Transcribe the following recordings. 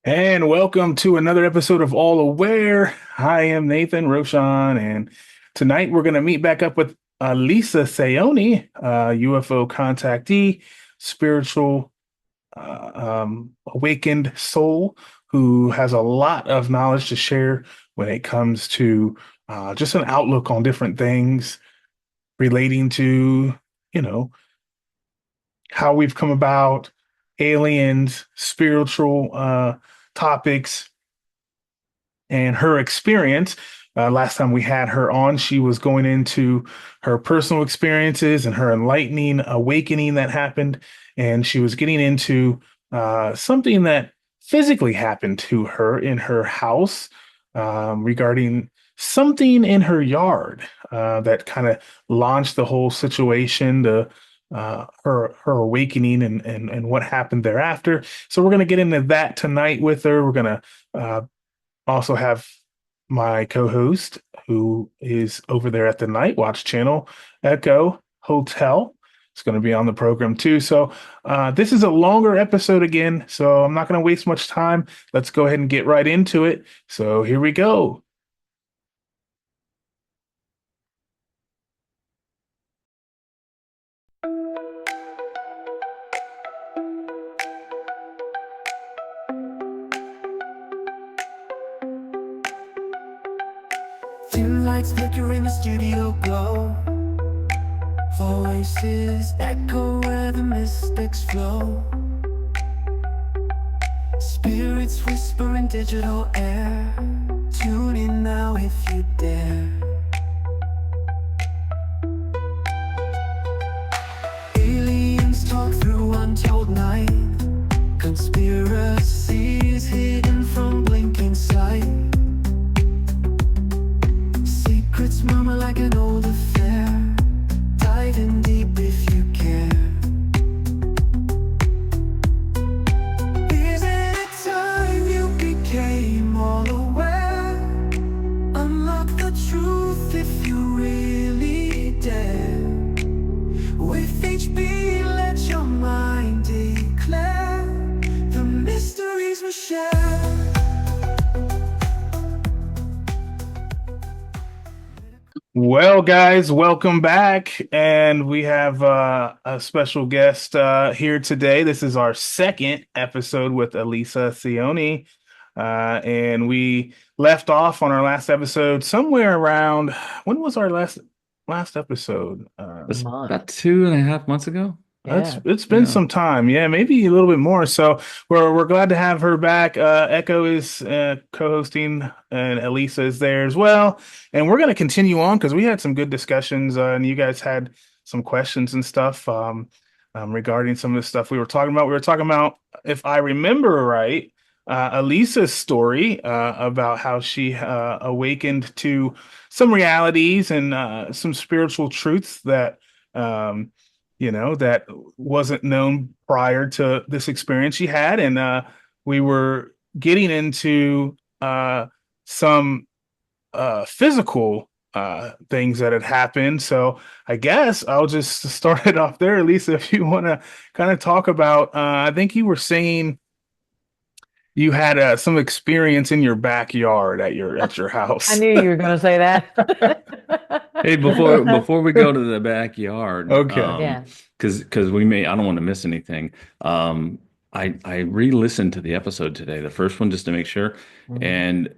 And welcome to another episode of All Aware. I am Nathan Roshan, and tonight we're going to meet back up with Lisa Sayoni, UFO contactee, spiritual awakened soul who has a lot of knowledge to share when it comes to just an outlook on different things relating to, you know, how we've come about, aliens, spiritual topics and her experience. Last time we had her on, she was going into her personal experiences and her enlightening awakening that happened. And she was getting into something that physically happened to her in her house regarding something in her yard that kind of launched the whole situation, her awakening and what happened thereafter. So we're going to get into that tonight with her. We're going to also have my co-host who is over there at the Night Watch channel, Echo Hotel. It's going to be on the program too. So this is a longer episode again, so I'm not going to waste much time. Let's go ahead and get right into it. So here we go. Dim lights flicker in the studio glow. Voices echo where the mystics flow. Spirits whisper in digital air. Tune in now if you dare. Aliens talk through untold night. Conspiracies hidden from blinking sight. Secrets murmur like an old affair. Dive in deep if you care. Is it a time you became all aware? Unlock the truth if you really dare. With HB, let your mind declare the mysteries we share. Well, guys, welcome back. And we have a special guest here today. This is our second episode with Elisa Sioni. And we left off on our last episode somewhere around, when was our last episode? A That's about month. 2.5 months ago. Yeah. It's been Yeah. some time. Yeah, maybe a little bit more. So we're glad to have her back. Echo is co-hosting and Elisa is there as well. And we're going to continue on because we had some good discussions and you guys had some questions and stuff regarding some of the stuff we were talking about. We were talking about, if I remember right, Elisa's story about how she awakened to some realities and some spiritual truths that um, that wasn't known prior to this experience she had. And we were getting into some physical things that had happened. So I guess I'll just start it off there, Lisa, if you want to kind of talk about, I think you were saying you had some experience in your backyard at your I house. knew you were going to say Hey, before that. before we go to the backyard, Okay. Yeah. because I don't want to miss anything. I re-listened to the episode today, the first one, just to make sure. Mhm.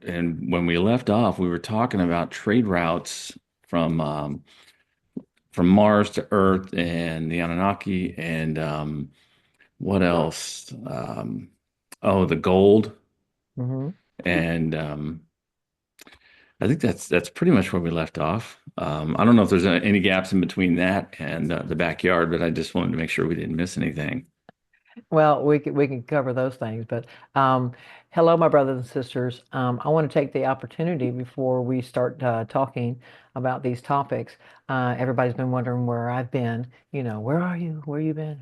And when we left off, we were talking about trade routes from Mars to Earth and the Anunnaki and what else? Oh, the gold Mhm. and I think that's pretty much where we left off. I don't know if there's any gaps in between that and the backyard, but I just wanted to make sure we didn't miss anything. Well, we can cover those things, but hello, my brothers and sisters. I want to take the opportunity before we start talking about these topics. Everybody's been wondering where I've been. Where are you? Where you been?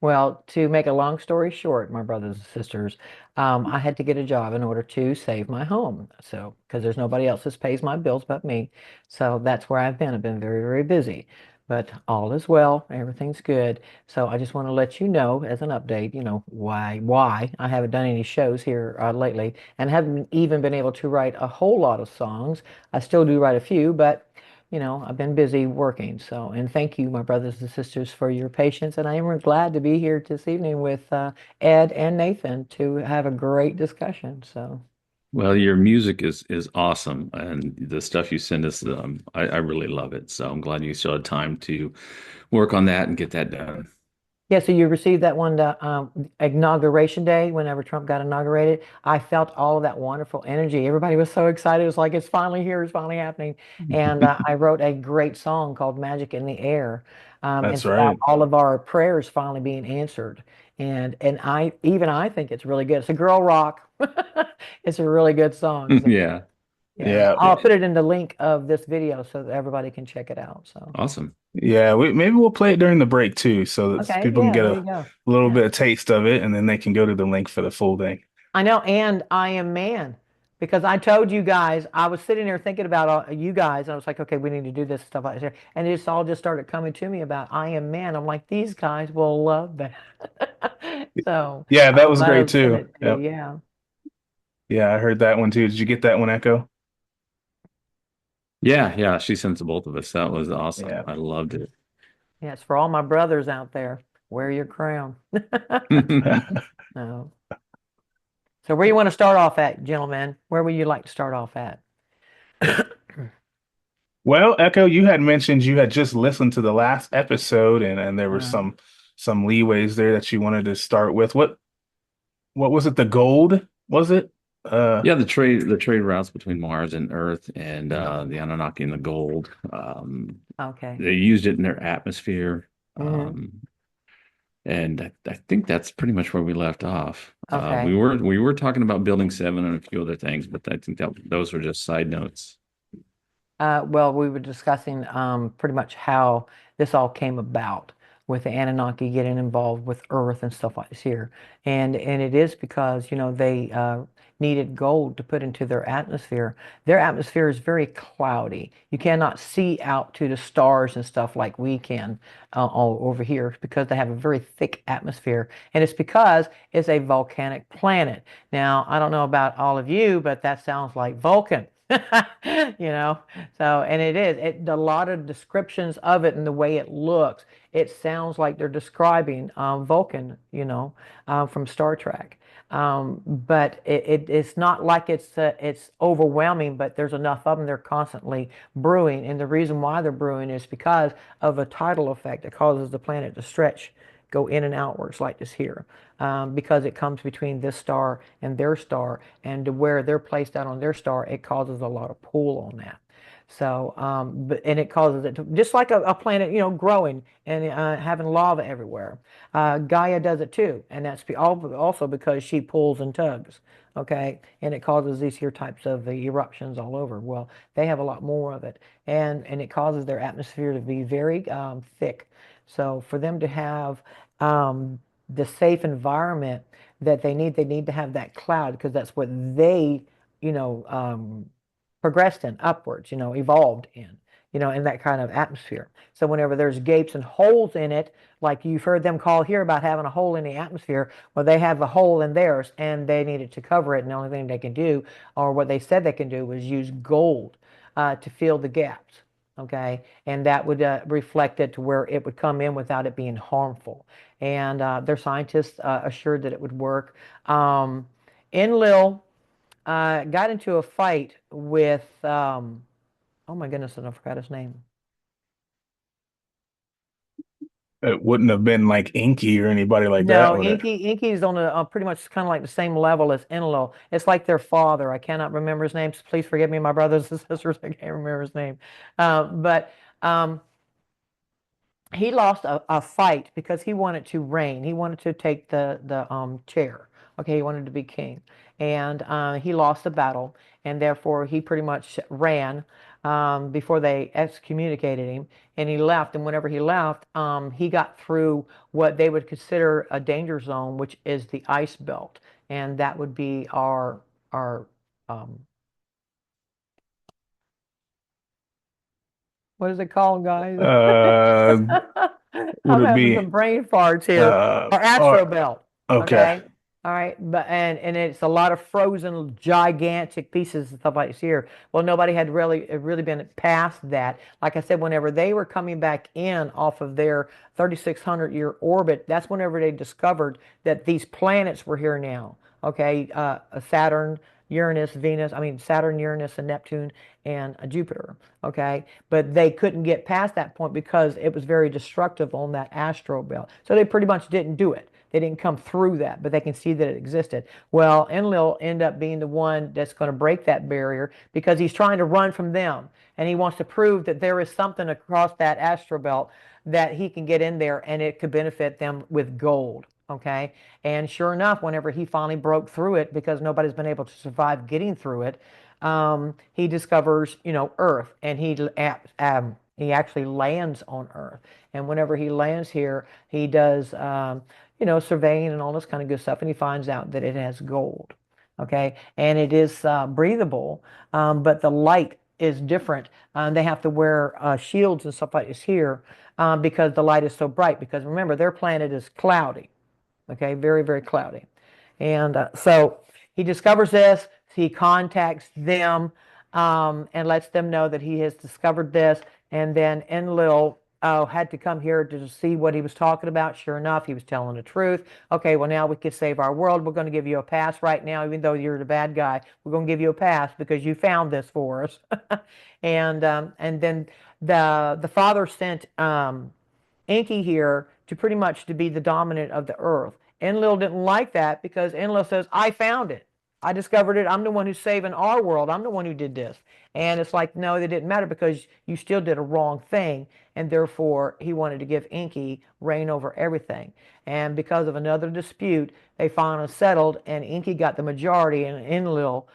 Well, to make a long story short, my brothers and sisters, I had to get a job in order to save my home. So, because there's nobody else that pays my bills but me. So that's where I've been. I've been very, very busy. But all is well, everything's good. So I just want to let you know as an update, why I haven't done any shows here lately, and haven't even been able to write a whole lot of songs. I still do write a few, but I've been busy working. So, and thank you, my brothers and sisters, for your patience. And I am glad to be here this evening with Ed and Nathan to have a great discussion. So. Well, your music is awesome, and the stuff you send us, I really love it. So I'm glad you still had time to work on that and get that done. Yeah, so you received that one inauguration day whenever Trump got inaugurated. I felt all of that wonderful energy. Everybody was so excited. It was like, it's finally here, it's finally happening. And I wrote a great song called Magic in the Air. That's It's about right. all of our prayers finally being answered. And I think it's really good. It's a girl rock. It's a really good song. So Yeah, yeah, Yeah. I'll put it in the link of this video so that everybody can check it out. So awesome. Yeah, maybe we'll play it during the break too, so that okay, people can yeah, get there a you go. little Yeah. bit of taste of it, and then they can go to the link for the full thing. I know, and I am man because I told you guys I was sitting there thinking about you guys, and I was like, okay, we need to do this stuff like this, and it's all just started coming to me about I am man. I'm like, these guys will love that. So Yeah, that I'm was glad I great sent too. it to you. Yep. Yeah. Yeah, I heard that one too. Did you get that one, Echo? Yeah, yeah. She sent to both of us. That was awesome. Yeah. I loved it. Yeah, it's for all my brothers out there. Wear your crown. No. So where you want to start off at, gentlemen? Where would you like to start off at? Well, Echo, you had mentioned you had just listened to the last episode, and there were Uh, some leeways there that you wanted to start with. What was it? The gold, was it? Yeah, the trade routes between Mars and Earth and the Anunnaki and the gold. okay. They used it in their atmosphere. Hmm. And I think that's pretty much where we left off. We Okay. were we were talking about building seven and a few other things, but I think that those were just side notes. Well, we were discussing pretty much how this all came about with the Anunnaki getting involved with Earth and stuff like this here, and it is because they needed gold to put into their atmosphere. Their atmosphere is very cloudy. You cannot see out to the stars and stuff like we can all over here because they have a very thick atmosphere, and it's because it's a volcanic planet. Now, I don't know about all of you, but that sounds like Vulcan. You know, so, and it is, a lot of descriptions of it and the way it looks, it sounds like they're describing Vulcan, from Star Trek. But it's not like it's overwhelming, but there's enough of them. They're constantly brewing. And the reason why they're brewing is because of a tidal effect that causes the planet to stretch, go in and outwards like this here. Because it comes between this star and their star, and to where they're placed out on their star, it causes a lot of pull on that. So, and it causes it to, just like a planet, growing and having lava everywhere. Gaia does it too, and that's also because she pulls and tugs. Okay, and it causes these here types of eruptions all over. Well, they have a lot more of it, and it causes their atmosphere to be very thick. So for them to have the safe environment that they need to have that cloud because that's what they, you know, um, progressed in upwards, evolved in that kind of atmosphere. So whenever there's gapes and holes in it, like you've heard them call here about having a hole in the atmosphere, well, they have a hole in theirs and they needed to cover it. And the only thing they can do, or what they said they can do, was use gold to fill the gaps. Okay, and that would reflect it to where it would come in without it being harmful. And their scientists assured that it would work. Enlil got into a fight with, oh my goodness, I forgot his name. It wouldn't have been like Inky or anybody like that, No, would it? Inky's on pretty much kind of like the same level as Enlil. It's like their father. I cannot remember his name, so please forgive me, my brothers and sisters. I can't remember his name. But he lost a fight because he wanted to reign. He wanted to take the chair. Okay, he wanted to be king, and he lost the battle, and therefore he pretty much ran before they excommunicated him, and he left. And whenever he left, he got through what they would consider a danger zone, which is the ice belt, and that would be our um, What is it called, guys? Uh, would I'm it having be some brain farts here. Or or astrobelt. okay. Okay. All right. But and it's a lot of frozen gigantic pieces and stuff like this here. Well, nobody had really been past that. Like I said, whenever they were coming back in off of their 3,600-year orbit, that's whenever they discovered that these planets were here now. Okay. Saturn, Uranus, Venus, I mean Saturn, Uranus, and Neptune and Jupiter. Okay, but they couldn't get past that point because it was very destructive on that astro belt. So they pretty much didn't do it. They didn't come through that, but they can see that it existed. Well, Enlil end up being the one that's going to break that barrier because he's trying to run from them, and he wants to prove that there is something across that astro belt that he can get in there, and it could benefit them with gold. Okay, and sure enough, whenever he finally broke through it, because nobody's been able to survive getting through it, he discovers, Earth, and he actually lands on Earth. And whenever he lands here, he does, surveying and all this kind of good stuff, and he finds out that it has gold. Okay, and it is breathable, but the light is different. They have to wear shields and stuff like this here because the light is so bright. Because remember, their planet is cloudy. Okay, very, very cloudy. And so he discovers this. He contacts them and lets them know that he has discovered this. And then Enlil had to come here to see what he was talking about. Sure enough, he was telling the truth. Okay, well, now we can save our world. We're going to give you a pass right now, even though you're the bad guy. We're going to give you a pass because you found this for us. And then the father sent Enki here to pretty much to be the dominant of the earth. Enlil didn't like that because Enlil says, I found it. I discovered it. I'm the one who's saving our world. I'm the one who did this. And it's like, no, it didn't matter because you still did a wrong thing. And therefore, he wanted to give Enki reign over everything. And because of another dispute, they finally settled, and Enki got the majority, and Enlil,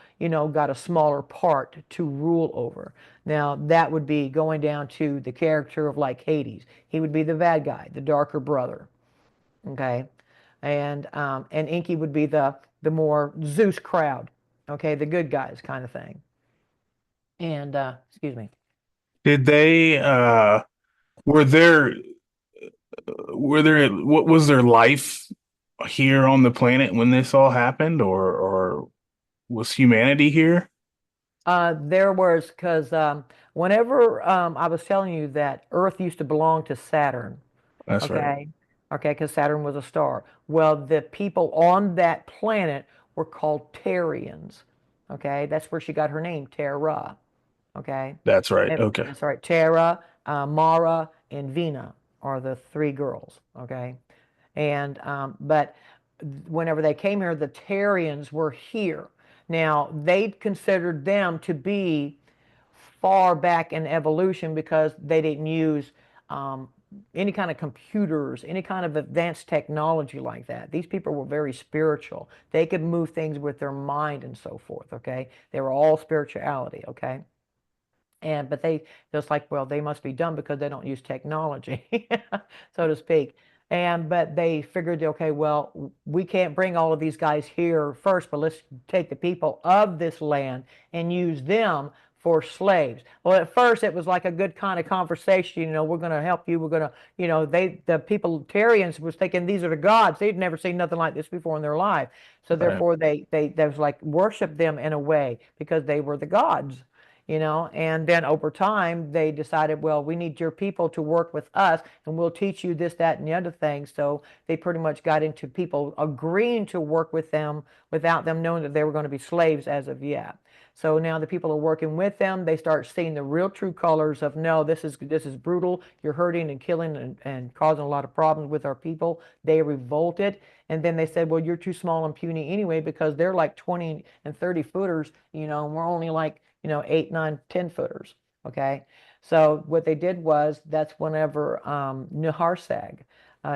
got a smaller part to rule over. Now, that would be going down to the character of like Hades. He would be the bad guy, the darker brother. Okay, and Inky would be the more Zeus crowd. Okay, the good guys kind of thing. And excuse me. Did they were there what was their life here on the planet when this all happened, or was humanity here? There was because whenever I was telling you that Earth used to belong to Saturn. That's right. Okay, okay, because Saturn was a star. Well, the people on that planet were called Terrians. Okay, that's where she got her name, Terra. Okay. That's right. Okay. That's right. Terra, Mara, and Vina are the three girls. Okay. And but whenever they came here, the Terrians were here. Now they considered them to be far back in evolution because they didn't use um, any kind of computers, any kind of advanced technology like that. These people were very spiritual. They could move things with their mind and so forth. Okay. They were all spirituality. Okay. And but they just like, well, they must be dumb because they don't use technology, so to speak. And but they figured, okay, well, we can't bring all of these guys here first, but let's take the people of this land and use them for slaves. Well, at first it was like a good kind of conversation, we're going to help you. We're going to, the people, Tyrians was thinking these are the gods. They'd never seen nothing like this before in their life. So Right. therefore they was like worship them in a way because they were the gods. And then over time they decided, well, we need your people to work with us and we'll teach you this, that, and the other thing. So they pretty much got into people agreeing to work with them without them knowing that they were going to be slaves as of yet. So now the people are working with them. They start seeing the real true colors of, no, this is brutal. You're hurting and killing and causing a lot of problems with our people. They revolted. And then they said, well, you're too small and puny anyway because they're like 20 and 30 footers, and we're only like 8, 9, 10 footers. Okay. So what they did was that's whenever Nuharsag,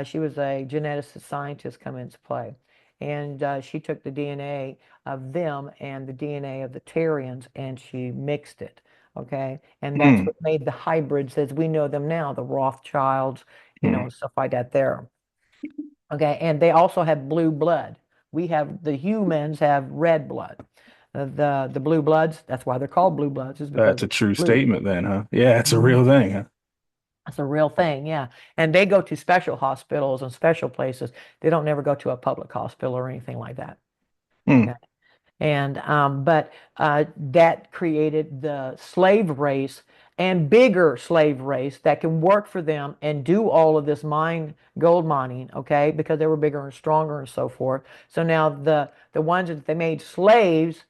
she was a geneticist scientist, come into play. And she took the DNA of them and the DNA of the Terrians and she mixed it. Okay. And that's Hmm. what made the hybrids as we know them now, the Rothschilds, Hmm. stuff like that there. Okay. And they also have blue blood. We have, the humans have red blood. the blue bloods. That's why they're called blue bloods, is because That's a they're true blue. statement then, huh? Yeah, it's a Mhm. real thing, huh? It's a real thing, yeah. And they go to special hospitals and special places. They don't never go to a public hospital or anything like that. Hmm. Okay. And but that created the slave race and bigger slave race that can work for them and do all of this gold mining, okay, because they were bigger and stronger and so forth. So now the ones that they made slaves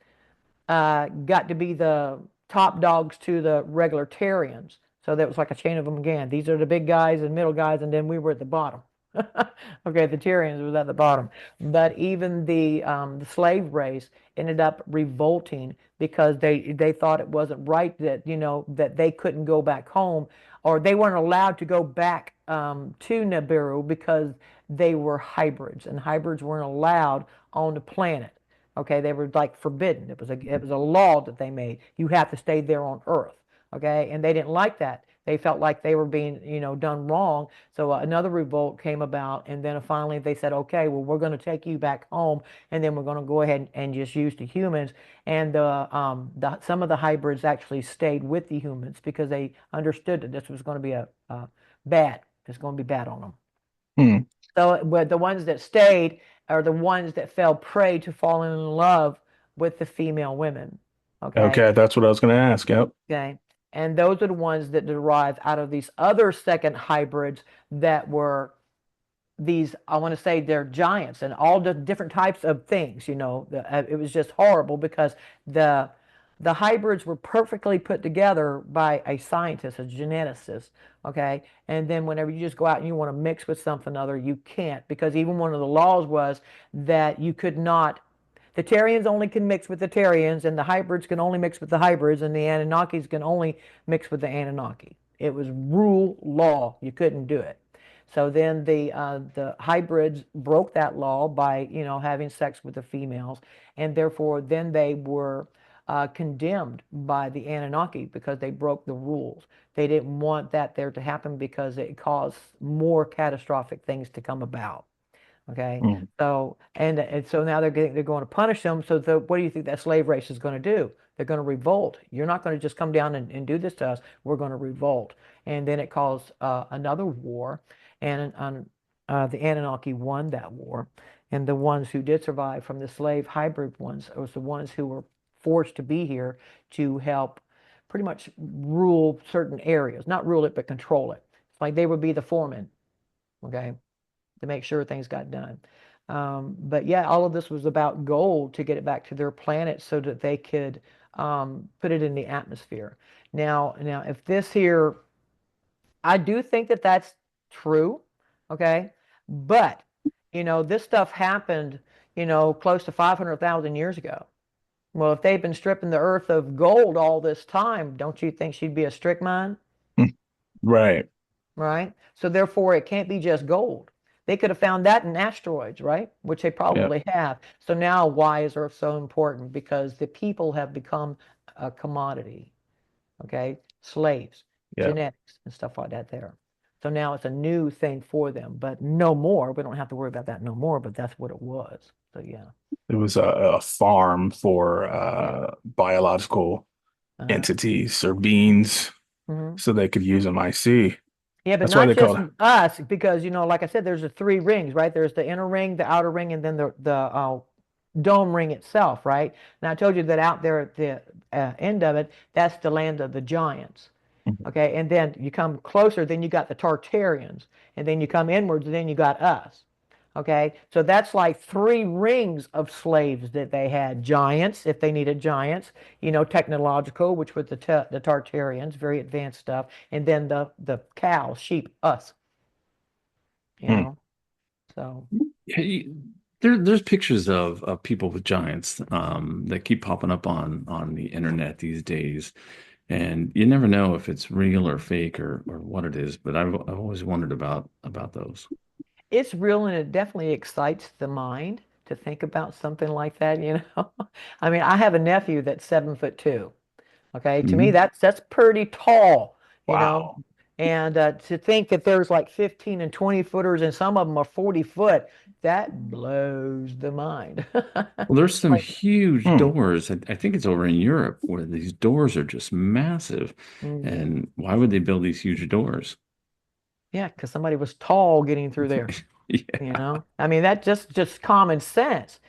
got to be the top dogs to the regulatarians. So that was like a chain of them again. These are the big guys and middle guys, and then we were at the bottom. Okay, the Tyrians was at the bottom. But even the slave race ended up revolting because they thought it wasn't right that that they couldn't go back home, or they weren't allowed to go back to Nibiru because they were hybrids, and hybrids weren't allowed on the planet. Okay, they were like forbidden. It was a law that they made. You have to stay there on Earth. Okay, and they didn't like that. They felt like they were being, done wrong. So another revolt came about, and then finally they said, okay, well, we're going to take you back home, and then we're going to go ahead and just use the humans. And some of the hybrids actually stayed with the humans because they understood that this was going to be a bad. It's going to be bad on them. Hmm. So, but the ones that stayed are the ones that fell prey to falling in love with the female women. Okay. Okay, that's what I was going to ask. Yep. Okay. And those are the ones that derive out of these other second hybrids that were these, I want to say they're giants and all the different types of things, it was just horrible because the the hybrids were perfectly put together by a scientist, a geneticist, okay? And then whenever you just go out and you want to mix with something other, you can't because even one of the laws was that you could not the Terrians only can mix with the Terrians, and the hybrids can only mix with the hybrids, and the Anunnakis can only mix with the Anunnaki. It was rule law. You couldn't do it. So then the hybrids broke that law by having sex with the females, and therefore then they were condemned by the Anunnaki because they broke the rules. They didn't want that there to happen because it caused more catastrophic things to come about. Okay, Hmm. so and so now they're going to punish them. So what do you think that slave race is going to do? They're going to revolt. You're not going to just come down and do this to us. We're going to revolt, and then it caused another war, and the Anunnaki won that war, and the ones who did survive from the slave hybrid ones was the ones who were forced to be here to help pretty much rule certain areas, not rule it but control it. It's like they would be the foreman. Okay, to make sure things got done. But yeah, all of this was about gold to get it back to their planet so that they could put it in the atmosphere. Now, if this here, I do think that that's true, okay? But this stuff happened, close to 500,000 years ago. Well, if they've been stripping the Earth of gold all this time, don't you think she'd be a strychnine? Hmm. Right. Right? So therefore, it can't be just gold. They could have found that in asteroids, right? Which they Yeah. probably have. So now, why is Earth so important? Because the people have become a commodity, okay? Slaves, Yeah. genetics, and stuff like that there. So now it's a new thing for them, but no more. We don't have to worry about that no more, but that's what it was. So yeah. It was a farm for Yeah. biological Uh-huh. entities or beings Hmm. so they could use them. I see. Yeah, but That's why not they call just it. us, because like I said, there's the three rings, right? There's the inner ring, the outer ring, and then the dome ring itself, right? And I told you that out there at the end of it, that's the land of the giants. Okay, and then you come closer, then you got the Tartarians, and then you come inwards, and then you got us. Okay, so that's like three rings of slaves that they had. Giants, if they needed giants, technological, which was the Tartarians, very advanced stuff, and then the cows, sheep, us, you Hmm. know. So Yeah, there's pictures of people with giants that keep popping up on the internet these days, and you never know if it's real or fake or what it is. But I've always wondered about those. it's real, and it definitely excites the mind to think about something like that. I mean, I have a nephew that's 7'2". Okay, to me Mhm. that's pretty tall, you know. Wow. And to think that there's like 15 and 20 footers and some of them are 40 foot, that blows the mind. Well, there's some Like, huge Hmm. doors. I think it's over in Europe where these doors are just massive. mhm. And why would they build these huge doors? Yeah, because somebody was tall getting through there. Yeah, I mean, that just common sense,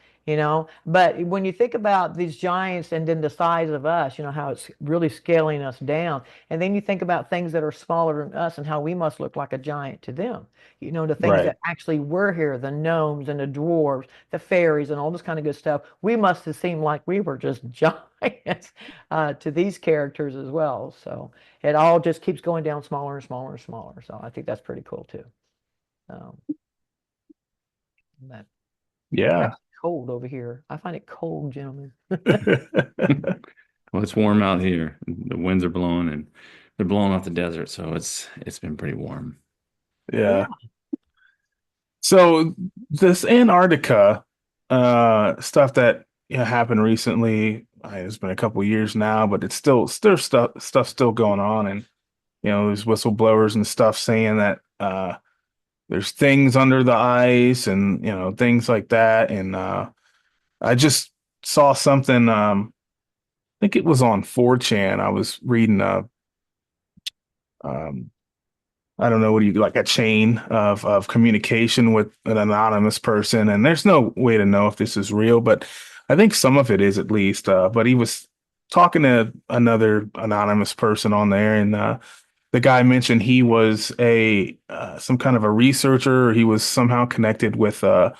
but when you think about these giants and then the size of us, how it's really scaling us down, and then you think about things that are smaller than us and how we must look like a giant to them, the things Right. that actually were here, the gnomes and the dwarves, the fairies and all this kind of good stuff, we must have seemed like we were just giants to these characters as well. So it all just keeps going down smaller and smaller and smaller, so I think that's pretty cool too. um, but It's Yeah. actually cold over here. I find it cold, gentlemen. well, it's warm out here. The winds are blowing and they're blowing off the desert, so it's been pretty warm. Yeah. Yeah. So this Antarctica stuff that happened recently, it's been a couple of years now, but it's still stuff still going on, and there's whistleblowers and stuff saying that there's things under the ice and things like that. And I just saw something, I think it was on 4chan. I was reading um I don't know, what do you like, a chain of communication with an anonymous person, and there's no way to know if this is real, but I think some of it is at least. But he was talking to another anonymous person on there, and the guy mentioned he was a some kind of a researcher. Or he was somehow connected with a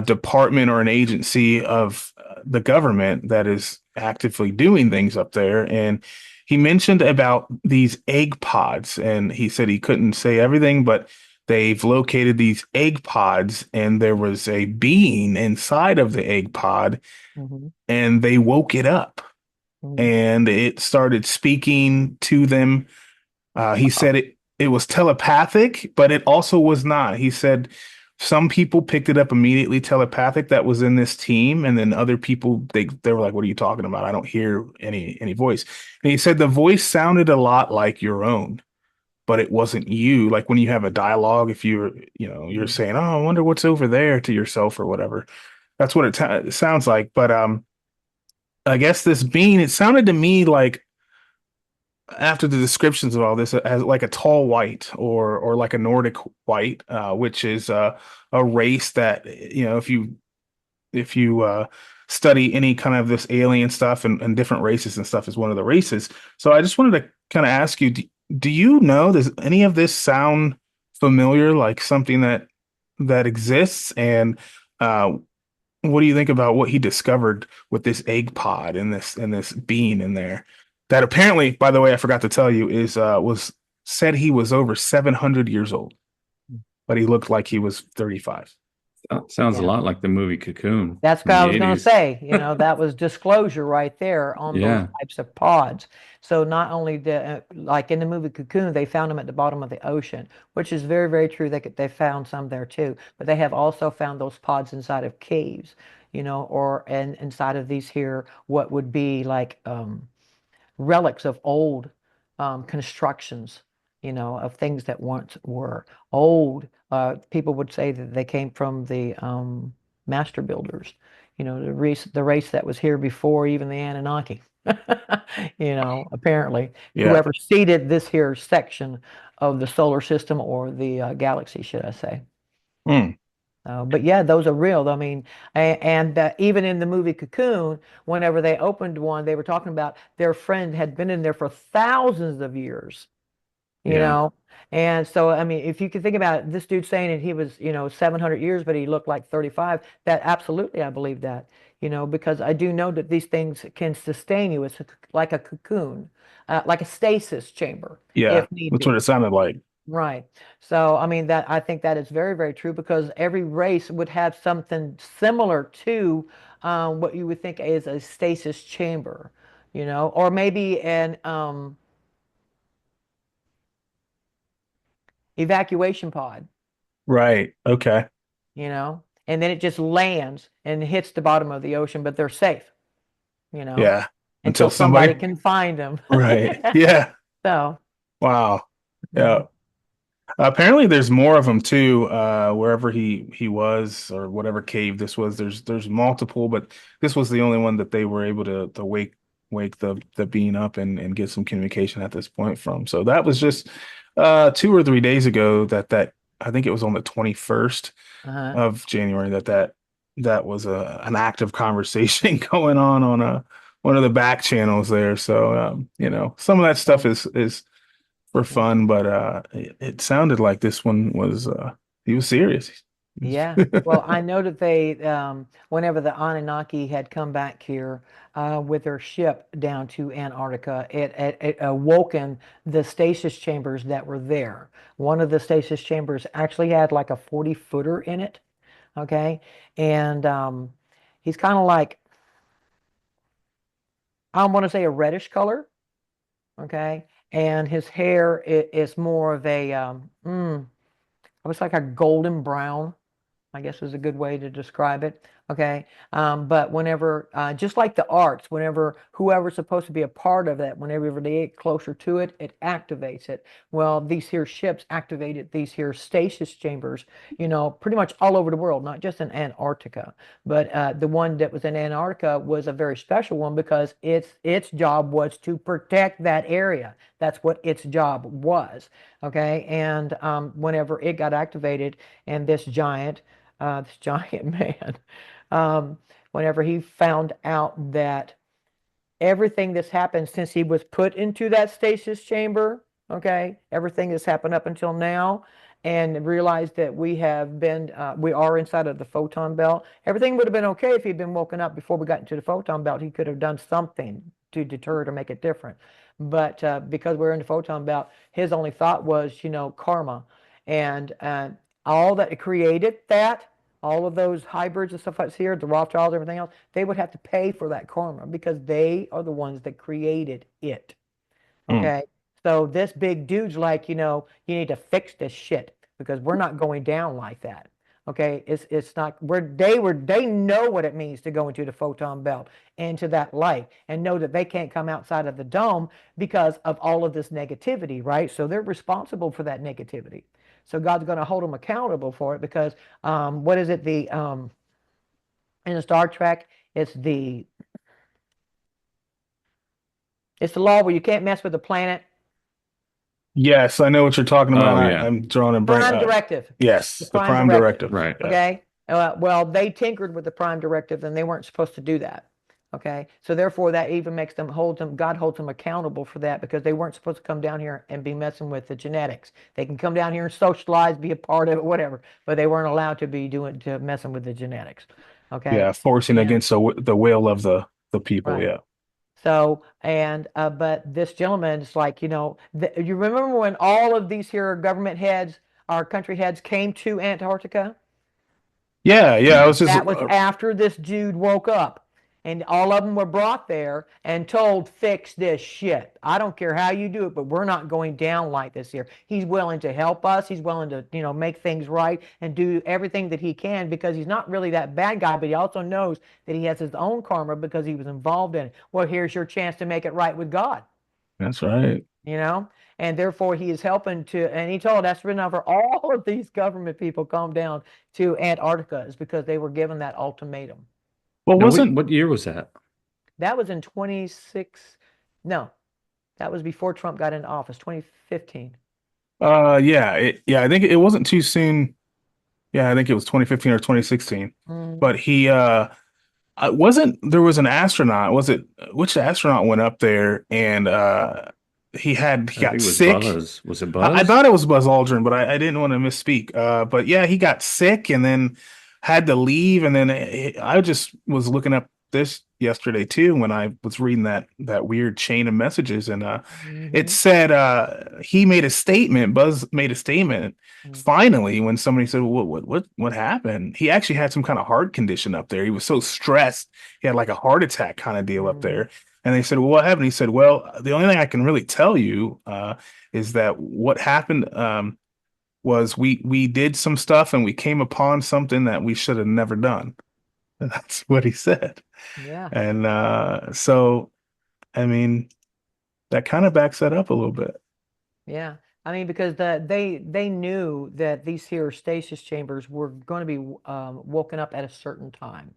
department or an agency of the government that is actively doing things up there. And he mentioned about these egg pods, and he said he couldn't say everything, but they've located these egg pods, and there was a being inside of the egg pod, Hmm. and they woke it up, Hmm. and it started speaking to them. He said it was telepathic, but it also was not. He said some people picked it up immediately telepathic that was in this team, and then other people they were like, "What are you talking about? I don't hear any voice." And he said the voice sounded a lot like your own, but it wasn't you. Like when you have a dialogue, if you're Hmm. saying, "Oh, I wonder what's over there," to yourself or whatever. That's what it sounds like. But I guess this being, it sounded to me like, after the descriptions of all this, as like a tall white, or like a Nordic white, which is a race that, if you study any kind of this alien stuff, and different races and stuff, is one of the races. So I just wanted to kind of ask you, do you know, does any of this sound familiar, like something that exists? And uh, what do you think about what he discovered with this egg pod and this being in there? That apparently, by the way, I forgot to tell you, is was said he was over 700 years old, but he looked like he was 35. Sounds a Yeah. lot like the movie Cocoon That's from what I the was going to 80s. say. That was disclosure right there on those Yeah. types of pods. So not only like in the movie Cocoon, they found them at the bottom of the ocean, which is very, very true. They found some there too, but they have also found those pods inside of caves, or and inside of these here, what would be like relics of old constructions, of things that once were old. People would say that they came from the master builders, the race that was here before even the Anunnaki. Apparently, Yeah. whoever seeded this here section of the solar system, or the galaxy, should I say. Hmm. But yeah, those are real. I mean, and even in the movie Cocoon, whenever they opened one, they were talking about their friend had been in there for thousands of years, you Yeah. know. And so, I mean, if you can think about it, this dude saying that he was, 700 years, but he looked like 35, that absolutely, I believe that, because I do know that these things can sustain you. It's like a cocoon, like a stasis chamber, Yeah. if need That's what it be. sounded like. Right. So, I mean, I think that is very, very true, because every race would have something similar to what you would think is a stasis chamber, or maybe an evacuation pod, Right. Okay. and then it just lands and hits the bottom of the ocean, but they're safe, you know, Yeah. until Until somebody somebody. can find them. Right. Yeah. So, Wow. Yeah. Mhm. Apparently, there's more of them too. Wherever he was or whatever cave this was, there's multiple, but this was the only one that they were able to wake the being up and get some communication at this point from. So that was just 2 or 3 days ago that I think it was on the 21st Uh-huh. of January that was an active conversation going on one of the back channels there. So some of that stuff Well, is for yeah. fun, but it sounded like this one was he was serious. Yeah. Well, I know that they, whenever the Anunnaki had come back here with their ship down to Antarctica, it awoken the stasis chambers that were there. One of the stasis chambers actually had like a 40-footer in it. Okay. And he's kind of like, I want to say a reddish color. Okay. And his hair is more of a, it was like a golden brown. I guess is a good way to describe it. Okay. But whenever, just like the arts, whenever whoever's supposed to be a part of it, whenever they get closer to it, it activates it. Well, these here ships activated these here stasis chambers, pretty much all over the world, not just in Antarctica. But the one that was in Antarctica was a very special one because its job was to protect that area. That's what its job was. Okay. And whenever it got activated, and this giant man, um, whenever he found out that everything that's happened since he was put into that stasis chamber, okay, everything that's happened up until now, and realized that we are inside of the photon belt. Everything would have been okay if he'd been woken up before we got into the photon belt. He could have done something to deter it or make it different. But because we're in the photon belt, his only thought was, karma. And all that created that, all of those hybrids and stuff that's here, the Rothschilds, everything else, they would have to pay for that karma because they are the ones that created it. Mm, Okay. So this big dude's like, you need to fix this shit because we're not going down like that. Okay. It's not they know what it means to go into the photon belt, into that light, and know that they can't come outside of the dome because of all of this negativity, right? So they're responsible for that negativity. So God's going to hold them accountable for it because what is it? The in Star Trek, it's the it's the law where you can't mess with the planet. yes, I know what you're talking about. Oh yeah, I'm drawing a brain. Prime directive. The Yes, the prime Prime directive. Directive. right. Yes. Okay. Well, they tinkered with the prime directive and they weren't supposed to do that. Okay. So therefore, that even makes God holds them accountable for that because they weren't supposed to come down here and be messing with the genetics. They can come down here and socialize, be a part of it, whatever, but they weren't allowed to be messing with the genetics. Okay. Yeah, forcing And against the will of the people. right. Yeah. So, and but this gentleman is like, you remember when all of these here government heads, our country heads came to Antarctica? Yeah, yeah. I was just That was after this dude woke up. And all of them were brought there and told, fix this shit. I don't care how you do it, but we're not going down like this here. He's willing to help us. He's willing to, make things right and do everything that he can because he's not really that bad guy, but he also knows that he has his own karma because he was involved in it. Well, here's your chance to make it right with God, that's right. you know? And therefore he is helping to, and he told that's the reason for all of these government people come down to Antarctica is because they were given that ultimatum. Well, Now, what wasn't what year was that? That was in 26. No, that was before Trump got into office, 2015. I think it wasn't too soon. Yeah, I think it was 2015 or 2016. Mm, But he wasn't there was an astronaut, was it which astronaut went up there and he I think got it was sick. Buzz. Was it I Buzz? thought it was Buzz Aldrin, but I didn't want to misspeak. But yeah, he got sick and then had to leave. And then I just was looking up this yesterday too when I was reading that weird chain of messages, and it hmm said he made a statement. Buzz made a statement. Finally, when somebody said, what happened? He actually had some kind of heart condition up there. He was so stressed, he had like a heart attack kind of deal up hmm there. And they said, well, what happened? He said, well, the only thing I can really tell you is that what happened was we did some stuff and we came upon something that we should have never done. And that's what he said. Yeah, And so, I mean, that kind of backs that up a little bit. yeah. I mean, because they knew that these here stasis chambers were going to be woken up at a certain time.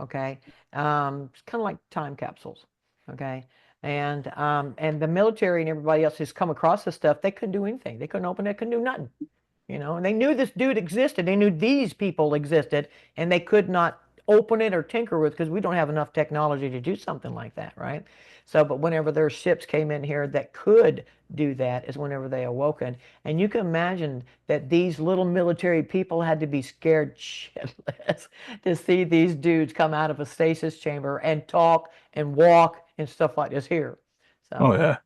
Okay, it's kind of like time capsules. Okay, and the military and everybody else has come across this stuff. They couldn't do anything. They couldn't open it. Couldn't do nothing. And they knew this dude existed. They knew these people existed, and they could not open it or tinker with because we don't have enough technology to do something like that, right? So, but whenever their ships came in here that could do that is whenever they awoken. And you can imagine that these little military people had to be scared shitless to see these dudes come out of a stasis chamber and talk and walk and stuff like this here. Oh So yeah,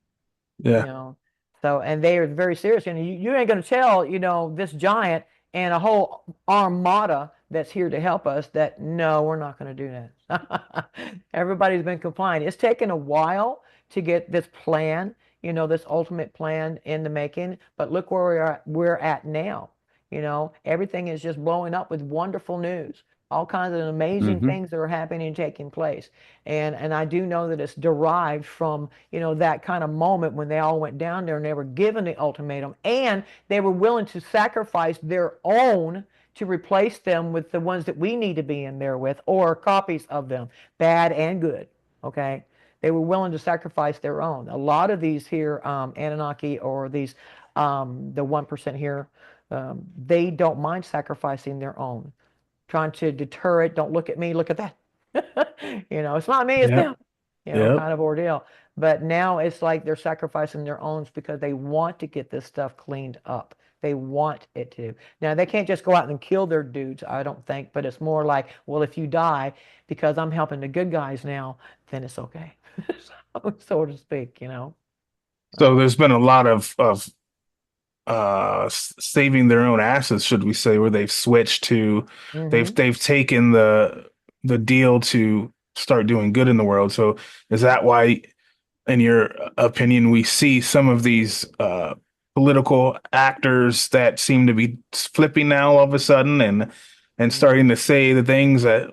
you yeah, know. So, and they are very serious. And you ain't going to tell, this giant and a whole armada that's here to help us that no, we're not going to do that. Everybody's been complying. It's taken a while to get this plan, this ultimate plan in the making. But look where we're at now. Everything is just blowing up with wonderful news. All kinds of amazing Hmm. things that are happening and taking place. And I do know that it's derived from, that kind of moment when they all went down there and they were given the ultimatum and they were willing to sacrifice their own to replace them with the ones that we need to be in there with, or copies of them, bad and good. Okay. They were willing to sacrifice their own. A lot of these here, Anunnaki or these, the 1% here, they don't mind sacrificing their own, trying to deter it. Don't look at me, look at that. It's not me, it's yep, them, yep. kind of ordeal. But now it's like they're sacrificing their own because they want to get this stuff cleaned up. They want it to. Now, they can't just go out and kill their dudes, I don't think, but it's more like, well, if you die because I'm helping the good guys now, then it's okay, so to speak. So So, there's been a lot of saving their own asses, should we say, where they've switched to hmm they've taken the deal to start doing good in the world. So is that why, in your opinion, we see some of these political actors that seem to be flipping now all of a sudden and starting to say the things that,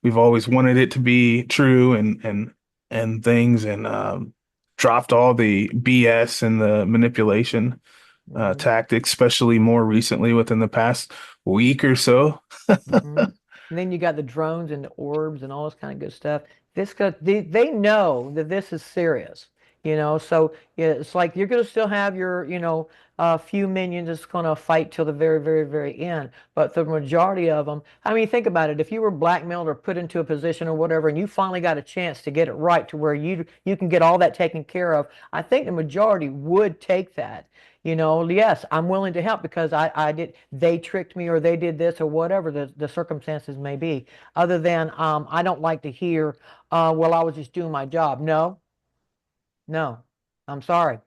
we've always wanted it to be true and things and dropped all the BS and the manipulation hmm tactics, especially more recently within the past week or so. hmm And then you got the drones and the orbs and all this kind of good stuff. They know that this is serious. So yeah, it's like you're going to still have your, few minions that's going to fight till the very, very, very end. But the majority of them, I mean, think about it. If you were blackmailed or put into a position or whatever, and you finally got a chance to get it right to where you can get all that taken care of, I think the majority would take that. Yes, I'm willing to help because they tricked me or they did this or whatever the circumstances may be. Other than, I don't like to hear, well, I was just doing my job. No, no, I'm sorry.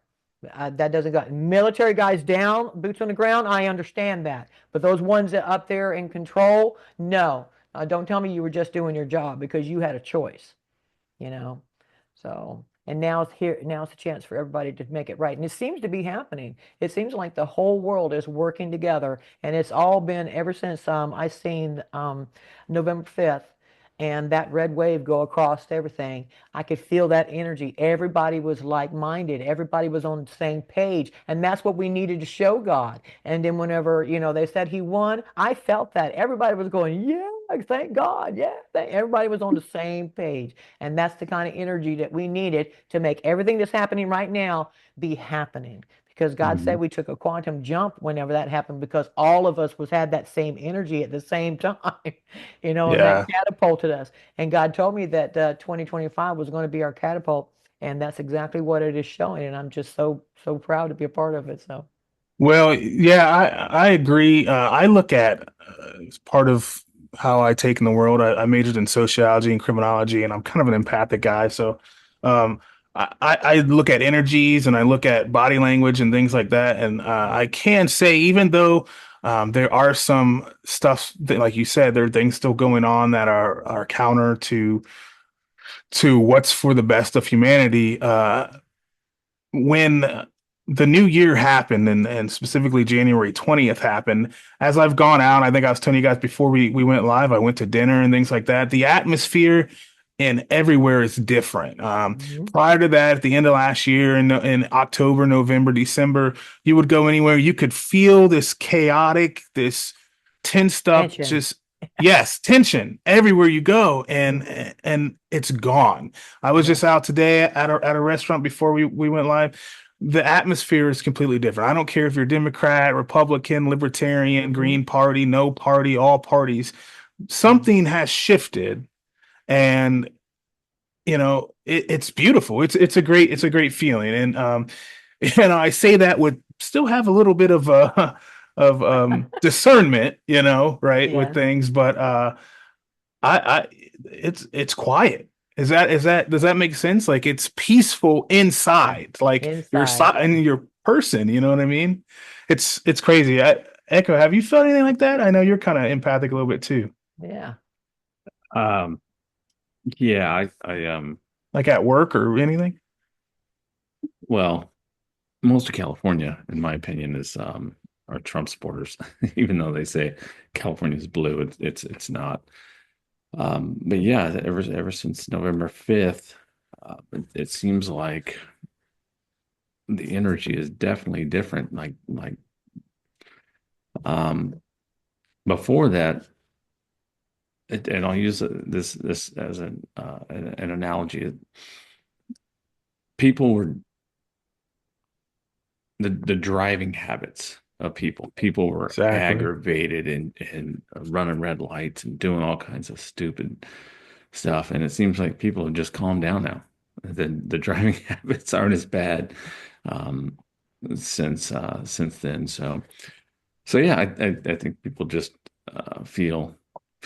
That doesn't go. Military guys down, boots on the ground, I understand that. But those ones that up there in control, no. Don't tell me you were just doing your job because you had a choice you know. So, and now it's a chance for everybody to make it right. And it seems to be happening. It seems like the whole world is working together, and it's all been ever since I seen November 5th and that red wave go across everything. I could feel that energy. Everybody was like-minded. Everybody was on the same page, and that's what we needed to show God. And then whenever, they said he won, I felt that. Everybody was going, yeah, thank God. Yeah. Everybody was on the same page. And that's the kind of energy that we needed to make everything that's happening right now be happening. Because God said Hmm. we took a quantum jump whenever that happened because all of us had that same energy at the same time, and that Yeah. catapulted us. And God told me that 2025 was going to be our catapult. And that's exactly what it is showing. And I'm just so, so proud to be a part of it. So, Well, yeah, I agree. I look at as part of how I take in the world. I majored in sociology and criminology, and I'm kind of an empathic guy. So, um, I look at energies and I look at body language and things like that. And I can say, even though there are some stuff that, like you said, there are things still going on that are counter to what's for the best of humanity. When the new year happened and specifically January 20th happened, as I've gone out, I think I was telling you guys before we went live, I went to dinner and things like that. The atmosphere and everywhere is different. Hmm. Prior to that, at the end of last year, in October, November, December, you would go anywhere, you could feel this chaotic, this tensed up, Tension. just yes, tension everywhere you go, Hmm. and it's gone. I was Yeah. just out today at a restaurant before we went live. The atmosphere is completely different. I don't care if you're Democrat, Republican, Libertarian, Hmm. Green Party, no party, all parties. Hmm. Something has shifted, and it's beautiful. It's a great feeling, and I say that would still have a little bit of of discernment, right, with Yeah. things, but I it's quiet. Is that does that make sense? Like it's peaceful Yeah. inside, like you're Inside. and your person. You know what I mean? It's crazy. Echo, have you felt anything like that? I know you're kind of empathic a little bit too, Yeah. Um, yeah, like at work or anything. well, most of California, in my opinion, is are Trump supporters, even though they say California is blue, it's not. But yeah, ever since November 5th, it seems like the energy is definitely different. Like um, before that, and I'll use this as an analogy. People were the driving habits of people were Exactly. aggravated and running red lights and doing all kinds of stupid stuff. And it seems like people have just calmed down now. The driving habits aren't as bad um, since then. So yeah, I think people just feel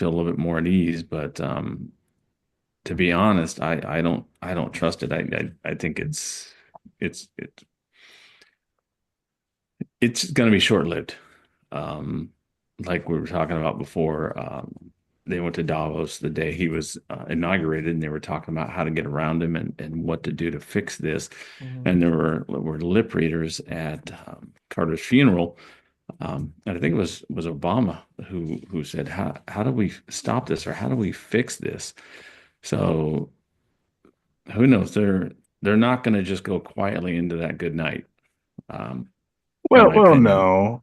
a little bit more at ease. But to be honest, I don't trust it. I think it's it's going to be short-lived. Um, like we were talking about before, they went to Davos the day he was inaugurated, and they were talking about how to get around him and what to do to fix this. Hmm. And there were lip readers at Carter's funeral, and I think it was Obama who said, "How do we stop this, or how do we fix this?" So who knows? They're not going to just go quietly into that good night, um, in my Well, opinion. no,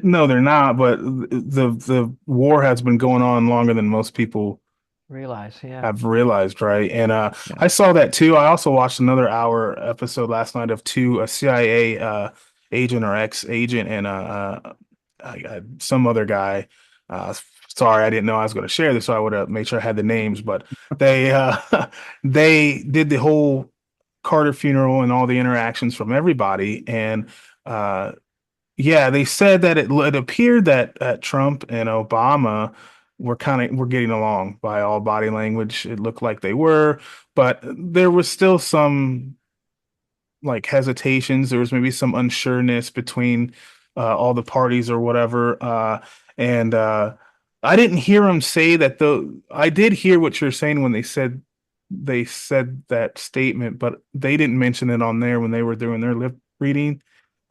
no, they're not. But the war has been going on longer than most people Realize. Yeah. have realized, right? And Yeah. I saw that too. I also watched another hour episode last night of a CIA agent or ex-agent and some other guy. Uh, Sorry, I didn't know I was going to share this, so I would have made sure I had the names. But they they did the whole Carter funeral and all the interactions from everybody, and uh, yeah, they said that it appeared that Trump and Obama were getting along by all body language. It looked like they were, but there was still some like hesitations. There was maybe some unsureness between all the parties or whatever. And I didn't hear him say that though. I did hear what you're saying when they said that statement, but they didn't mention it on there when they were doing their lip reading.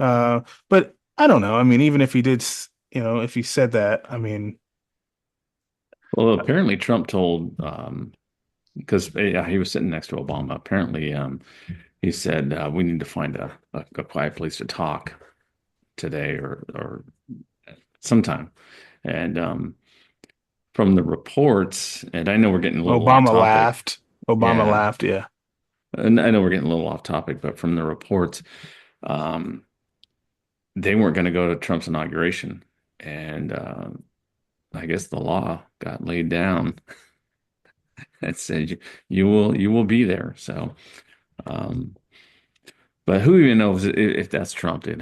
Mhm. But I don't know. I mean, even if he did, if he said that, I mean, Well, apparently Trump told, because yeah, he was sitting next to Obama. Apparently, he said we need to find a quiet place to talk today or sometime. And from the reports, and I know we're getting a little off Obama topic. laughed. Obama Yeah, laughed. Yeah. and I know we're getting a little off topic, but from the reports, um, they weren't going to go to Trump's inauguration, and I guess the law got laid down that said you will be there. So. Um, But who even knows if that's Trump, dude?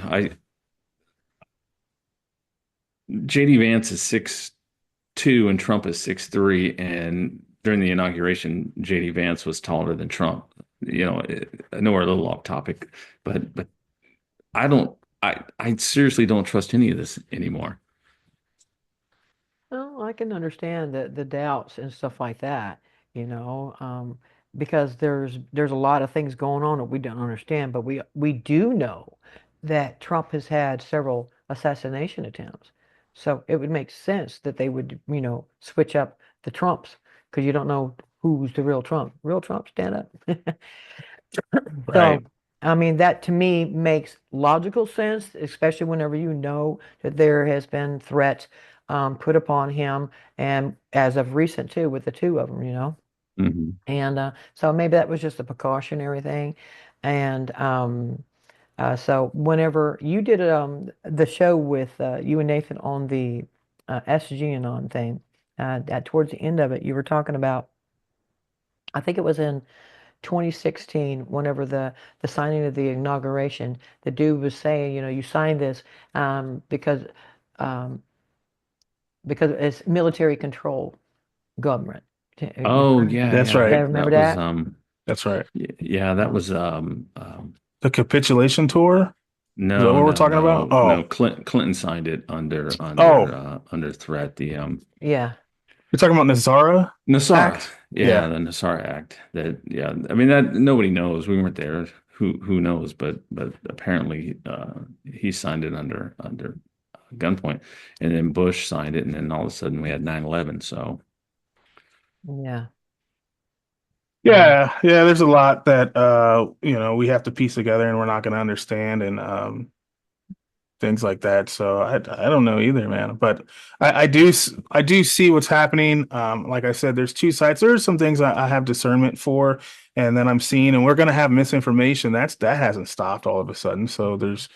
JD Vance is 6'2" and Trump is 6'3", and during the inauguration, JD Vance was taller than Trump. I know we're a little off topic, but I don't I seriously don't trust any of this anymore. Well, I can understand the doubts and stuff like that, you know, because there's a lot of things going on that we don't understand, but we do know that Trump has had several assassination attempts. So it would make sense that they would, switch up the Trumps because you don't know. who's the real Trump? Real Trump, stand up. Right. So, I mean, that to me makes logical sense, especially whenever you know that there has been threats put upon him, and as of recent too, with the two of them, Hmm. and so maybe that was just a precautionary thing, and so whenever you did the show with you and Nathan on the SG Anon thing, towards the end of it, you were talking about, I think it was in 2016, whenever the signing of the inauguration, the dude was saying, you signed this um, because um, because it's military control government. You Oh remember, yeah, That's yeah. yeah, right. remember That was that? That's right. yeah, that Oh, was The capitulation tour? Is that no, what we're no, talking about? no, no. Oh, Clinton signed it oh, under threat. The yeah. you're talking about Nazara Nasara, Act? yeah, Yeah. the Nasara Act. That yeah, I mean that nobody knows. We weren't there. Who knows? But apparently he signed it under gunpoint, and then Bush signed it, and then all of a sudden we had 9/11. So Yeah. Yeah. Yeah, yeah, there's a lot that we have to piece together and we're not going to understand and things like that. So I don't know either, man. But I do see what's happening. Like I said, there's two sides. There's some things I have discernment for, and then I'm seeing, and we're gonna have misinformation. That hasn't stopped all of a sudden. So there's,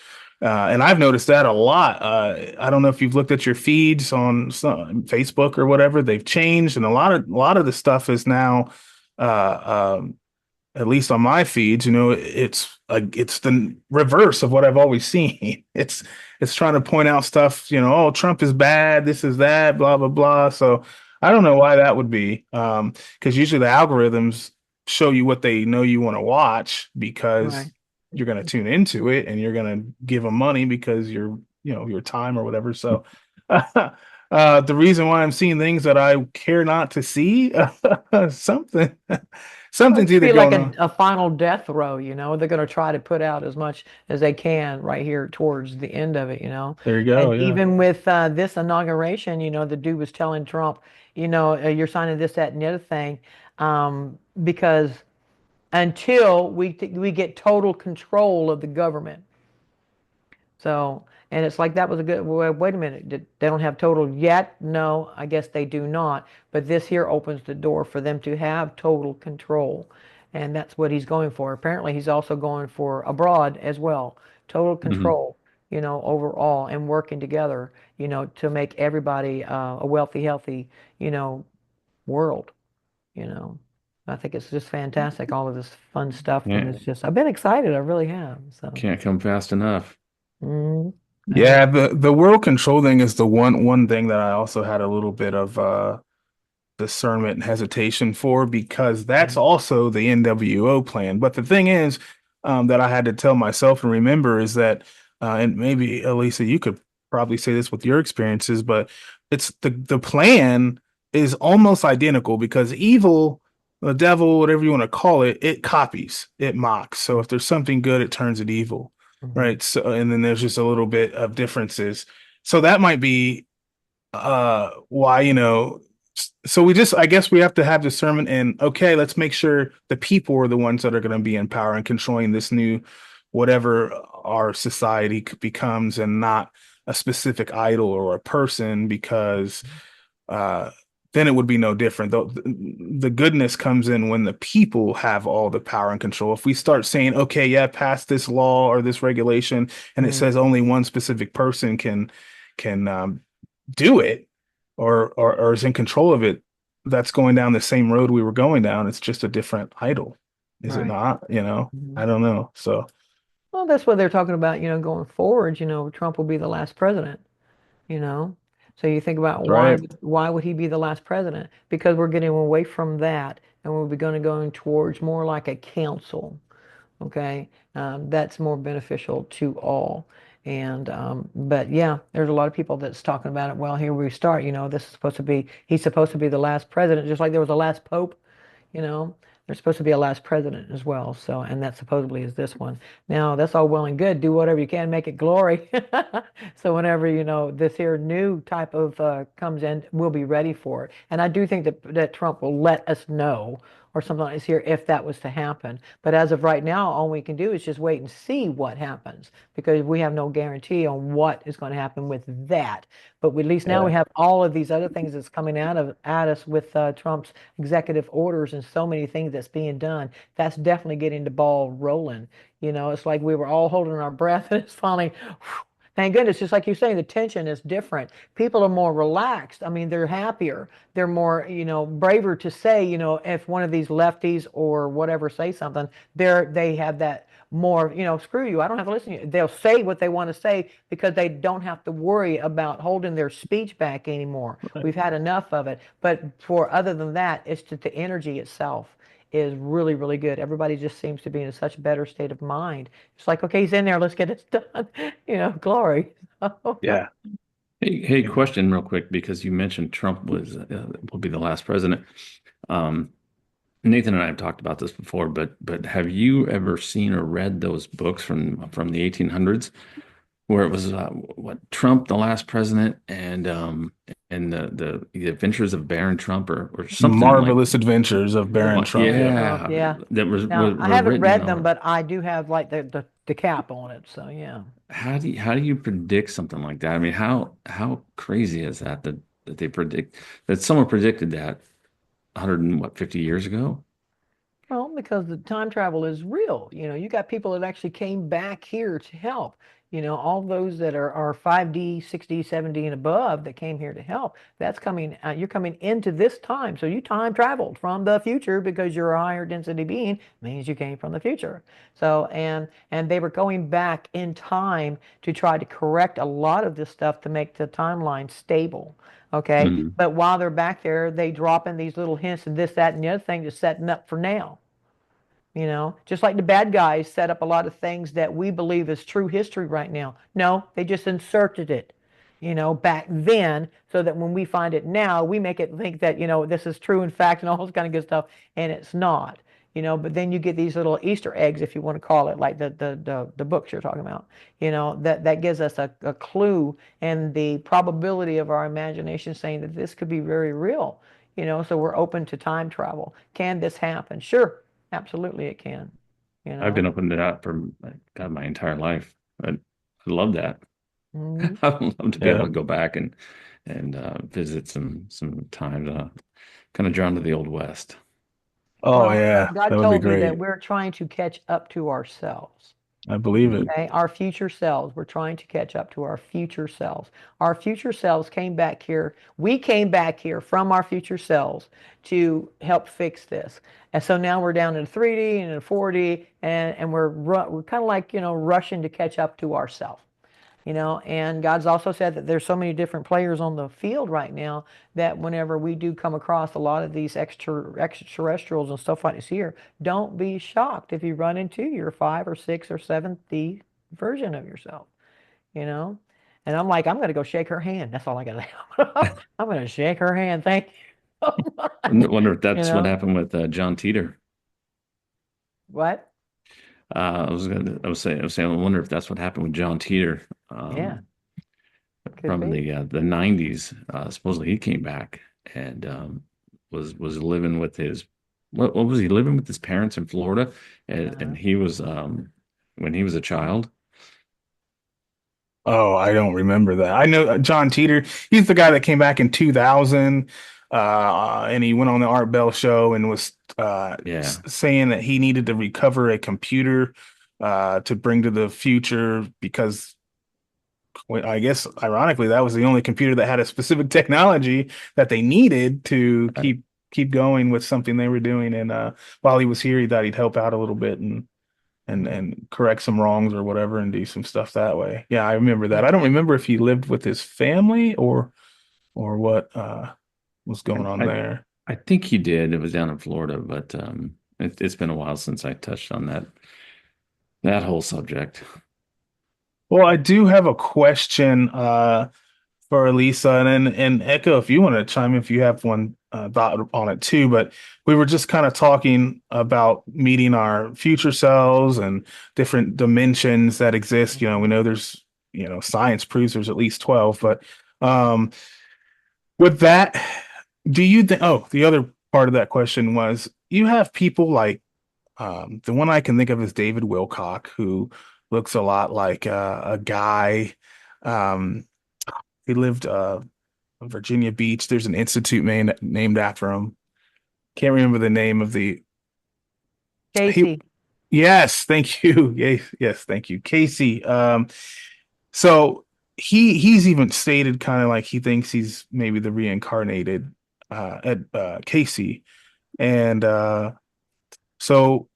and I've noticed that a lot. I don't know if you've looked at your feeds on Facebook or whatever. They've changed, and a lot of the stuff is now. Um, at least on my feeds, it's the reverse of what I've always seen. It's trying to point out stuff, oh, Trump is bad, this is that, blah blah blah. So I don't know why that would be. Because usually the algorithms show you what they know you want to watch because Right. you're going to tune into it and you're going to give them money because your time or whatever. So the reason why I'm seeing things that I care not to see, something Well, it something's could either be like going on. a final death row, They're going to try to put out as much as they can right here towards the end of it. There you go. And Yeah. even with this inauguration, the dude was telling Trump, you're signing this, that, and the other thing, because until we get total control of the government. So, and it's like that was a good, well, wait a minute, they don't have total yet? No, I guess they do not. But this here opens the door for them to have total control. And that's what he's going for. Apparently, he's also going for abroad as well. Total mhm. control, overall, and working together, to make everybody a wealthy, healthy, you know, world, you know. I think it's just fantastic, all of this fun stuff. And Can't it's just, I've been excited. I really have. So, can't come fast enough. mm, I, Yeah, the world control thing is the one thing that I also had a little bit of discernment and hesitation for because that's also the NWO plan. But the thing is, that I had to tell myself and remember is that, and maybe Elisa, you could probably say this with your experiences, but it's the plan is almost identical because evil, the devil, whatever you want to call it, it copies, it mocks. So if there's something good, it turns it evil, mhm. right? So and then there's just a little bit of differences. So that might be why so we just I guess we have to have discernment and okay, let's make sure the people are the ones that are going to be in power and controlling this new whatever our society becomes and not a specific idol or a person because uh then it would be no different. The goodness comes in when the people have all the power and control. If we start saying, okay, yeah, pass this law or this regulation, and it Mm, says only one specific person can do it or is in control of it, that's going down the same road we were going down. It's just a different idol, is it right. not? Mhm. I don't know. So Well, that's what they're talking about, going forward, Trump will be the last president, you know. So you think about right. why would he be the last president? Because we're getting away from that and we're going to going towards more like a council, okay? That's more beneficial to all. And but yeah, there's a lot of people that's talking about it. Well, here we start, this is supposed to be he's supposed to be the last president, just like there was a last pope, you know. There's supposed to be a last president as well. So, and that supposedly is this one. Now, that's all well and good. Do whatever you can, make it glory. So whenever, this here new type of comes in, we'll be ready for it. And I do think that Trump will let us know or something like this here if that was to happen. But as of right now, all we can do is just wait and see what happens because we have no guarantee on what is going to happen with that. But at least now we Yeah. have all of these other things that's coming at us with Trump's executive orders and so many things that's being done. That's definitely getting the ball rolling. It's like we were all holding our breath and it's finally, whew, thank goodness, just like you're saying, the tension is different. People are more relaxed. I mean, they're happier. They're more, braver to say, if one of these lefties or whatever say something, they have that more, screw you, I don't have to listen to you. They'll say what they want to say because they don't have to worry about holding their speech back anymore. Right. We've had enough of it. But for other than that, it's just the energy itself is really, really good. Everybody just seems to be in such a better state of mind. It's like, okay, he's in there, let's get it done. Glory. Yeah. Hey, question real quick, because you mentioned Trump will be the last president. Um, Nathan and I have talked about this before, but have you ever seen or read those books from the 1800s where it was what Trump, the last president, and the Adventures of Baron Trump or something like Marvelous Adventures of Baron Trump. Baron Yeah. Trump, yeah, yeah. that Now, I were haven't written read them, or but I do have like the cap on it. So yeah. how do you predict something like that? I mean, how crazy is that they predict that someone predicted that 100 and what 50 years ago? Well, because the time travel is real. You got people that actually came back here to help. All those that are 5D, 6D, 7D and above that came here to help. That's coming, you're coming into this time. So you time traveled from the future because you're a higher density being, means you came from the future. So, and they were going back in time to try to correct a lot of this stuff to make the timeline stable. Okay. Mm. But while they're back there, they drop in these little hints and this, that, and the other thing just setting up for now. Just like the bad guys set up a lot of things that we believe is true history right now. No, they just inserted it, back then, so that when we find it now, we make it think that, this is true in fact and all this kind of good stuff, and it's not. But then you get these little Easter eggs, if you want to call it, like the books you're talking about, that gives us a clue and the probability of our imagination saying that this could be very real, so we're open to time travel. Can this happen? Sure. Absolutely, it can. You I've been know. open to that for God, my entire life. I love that. Mhm. I would love to be able Yeah. to go back and visit some times. Kind of drawn to the old West. Oh Well, yeah. That God would be told me that great. we're trying to catch up to ourselves. I believe it. Mhm. Okay, our future selves. We're trying to catch up to our future selves. Our future selves came back here. We came back here from our future selves to help fix this. And so now we're down in 3D and in 4D, and we're kind of like rushing to catch up to ourselves. And God's also said that there's so many different players on the field right now that whenever we do come across a lot of these extraterrestrials and stuff like this here, don't be shocked if you run into your 5 or 6 or 7th version of yourself, you know? And I'm like, I'm going to go shake her hand. That's all I got to do. I'm going to shake her hand. Thank you so much. Wonder if You that's what know, happened with John Teeter. what? I was saying, I wonder if that's what happened with John Teeter Yeah, could from be. the 90s. Supposedly he came back and was living with his what was he living with his parents in Florida, and Uh-huh. he was when he was a child. Oh, I don't remember that. I know John Teeter. He's the guy that came back in 2000, and he went on the Art Bell show and was Yeah, saying that he needed to recover a computer to bring to the future because well, I guess ironically that was the only computer that had a specific technology that they needed to right. keep going with something they were doing. And while he was here, he thought he'd help out a little bit and correct some wrongs or whatever and do some stuff that way. Yeah, I remember that. I don't remember if he lived with his family or what was going on I there. I think he did. It was down in Florida, but it's been a while since I touched on that whole subject. Well, I do have a question for Elisa, and Echo, if you want to chime in, if you have one thought on it too. But we were just kind of talking about meeting our future selves and different dimensions that exist. You know, we know there's, science proves there's at least 12, but um, with that, do you think? Oh, the other part of that question was you have people like the one I can think of is David Wilcock, who looks a lot like a guy. Um, he lived on Virginia Beach. There's an institute named after him. Can't remember the name of the he. Casey. Yes, thank you. Yes, yes, thank you, Casey. So he's even stated kind of like he thinks he's maybe the reincarnated Casey, and so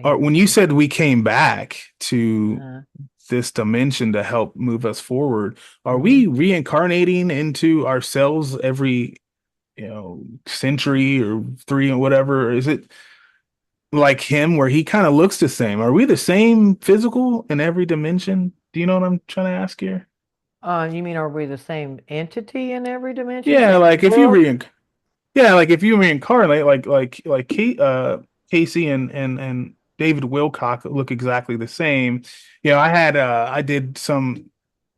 when you Casey. said we came back to Uh, this dimension to help move us forward, are mhm. we reincarnating into ourselves every century or three or whatever? Is it like him where he kind of looks the same? Are we the same physical in every dimension? Do you know what I'm trying to ask here? You mean are we the same entity in every dimension? Yeah, Same like if you look? yeah, like if you reincarnate, like Casey and David Wilcock look exactly the same. I did some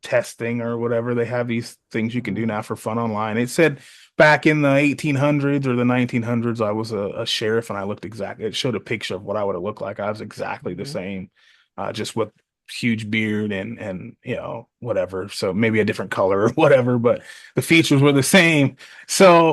testing or whatever. They have these things you can do Mhm. now for fun online. It said back in the 1800s or the 1900s, I was a sheriff and I looked exactly. It showed a picture of what I would have looked like. I was exactly the Mhm. same, just with huge beard and whatever. So maybe a different color or whatever, but the features were the same. So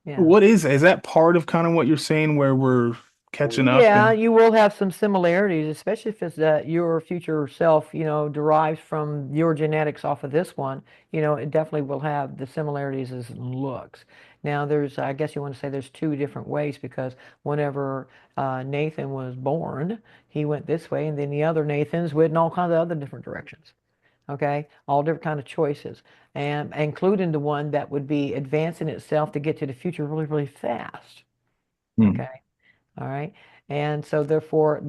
Yeah. what is that part of kind of what you're saying where we're catching up Yeah, and you will have some similarities, especially if it's that your future self, derives from your genetics off of this one. It definitely will have the similarities as it looks. Now, I guess you want to say there's two different ways because whenever Nathan was born, he went this way, and then the other Nathans went in all kinds of other different directions. Okay, all different kind of choices, and including the one that would be advancing itself to get to the future really, really fast. Hmm. Okay. All right. And so therefore,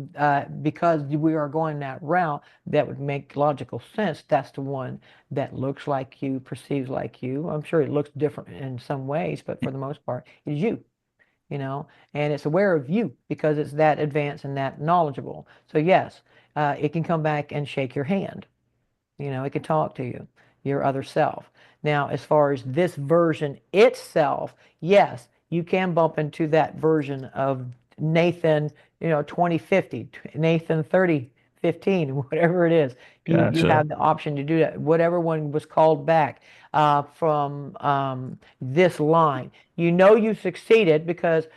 because we are going that route, that would make logical sense. That's the one that looks like you, perceives like you. I'm sure it looks different in some ways, but for the most part, it's you, and it's aware of you because it's that advanced and that knowledgeable. So yes, it can come back and shake your hand. It can talk to you, your other self. Now, as far as this version itself, yes, you can bump into that version of Nathan, 2050, Nathan 3015, whatever it is. You Gotcha. have the option to do that. Whatever one was called back from this line. You succeeded because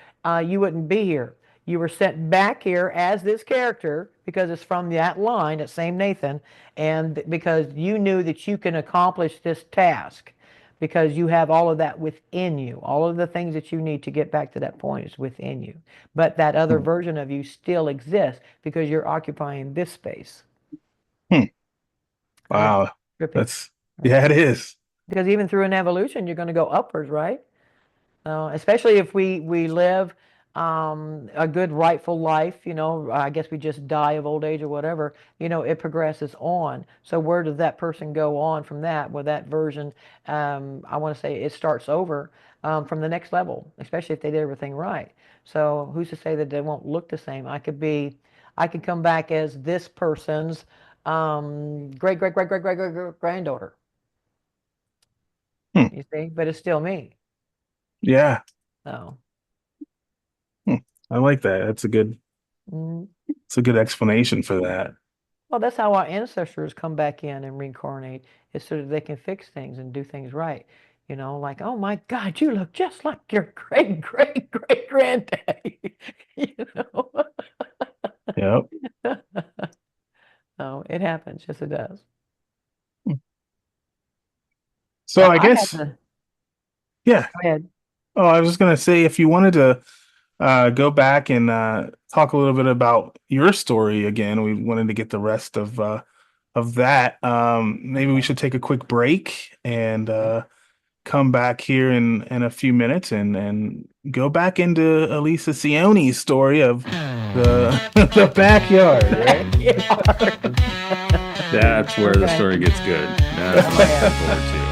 you wouldn't be here. You were sent back here as this character because it's from that line, that same Nathan, and because you knew that you can accomplish this task because you have all of that within you. All of the things that you need to get back to that point is within you. But that other Hmm. version of you still exists because you're occupying this space. Hmm. I know, Wow. trippy, That's right? yeah, it is. Because even through an evolution, you're going to go upwards, right? Especially if we live a good rightful life, I guess we just die of old age or whatever, it progresses on. So where does that person go on from that? Well, that version, I want to say it starts over from the next level, especially if they did everything right. So who's to say that they won't look the same? I could come back as this person's great great great great great great granddaughter, Hmm. you see, but it's still me. Yeah. So. Hmm. I like that. mm, It's a good explanation for that. Well, that's how our ancestors come back in and reincarnate, is so that they can fix things and do things right. Like, oh my God, you look just like your great great great granddaddy. you know. Yep. So it happens, yes, it does. Hmm. So Now I I had guess to yeah. go ahead. Oh, I was just gonna say if you wanted to go back and talk a little bit about your story again, we wanted to get the rest of that. Maybe we Okay. should take a quick break and Okay. come back here in a few minutes and go back into Elisa Sione's story of the the backyard, right? Backyard. That's where the Okay. story gets good. That's what I'm looking Yeah. forward to.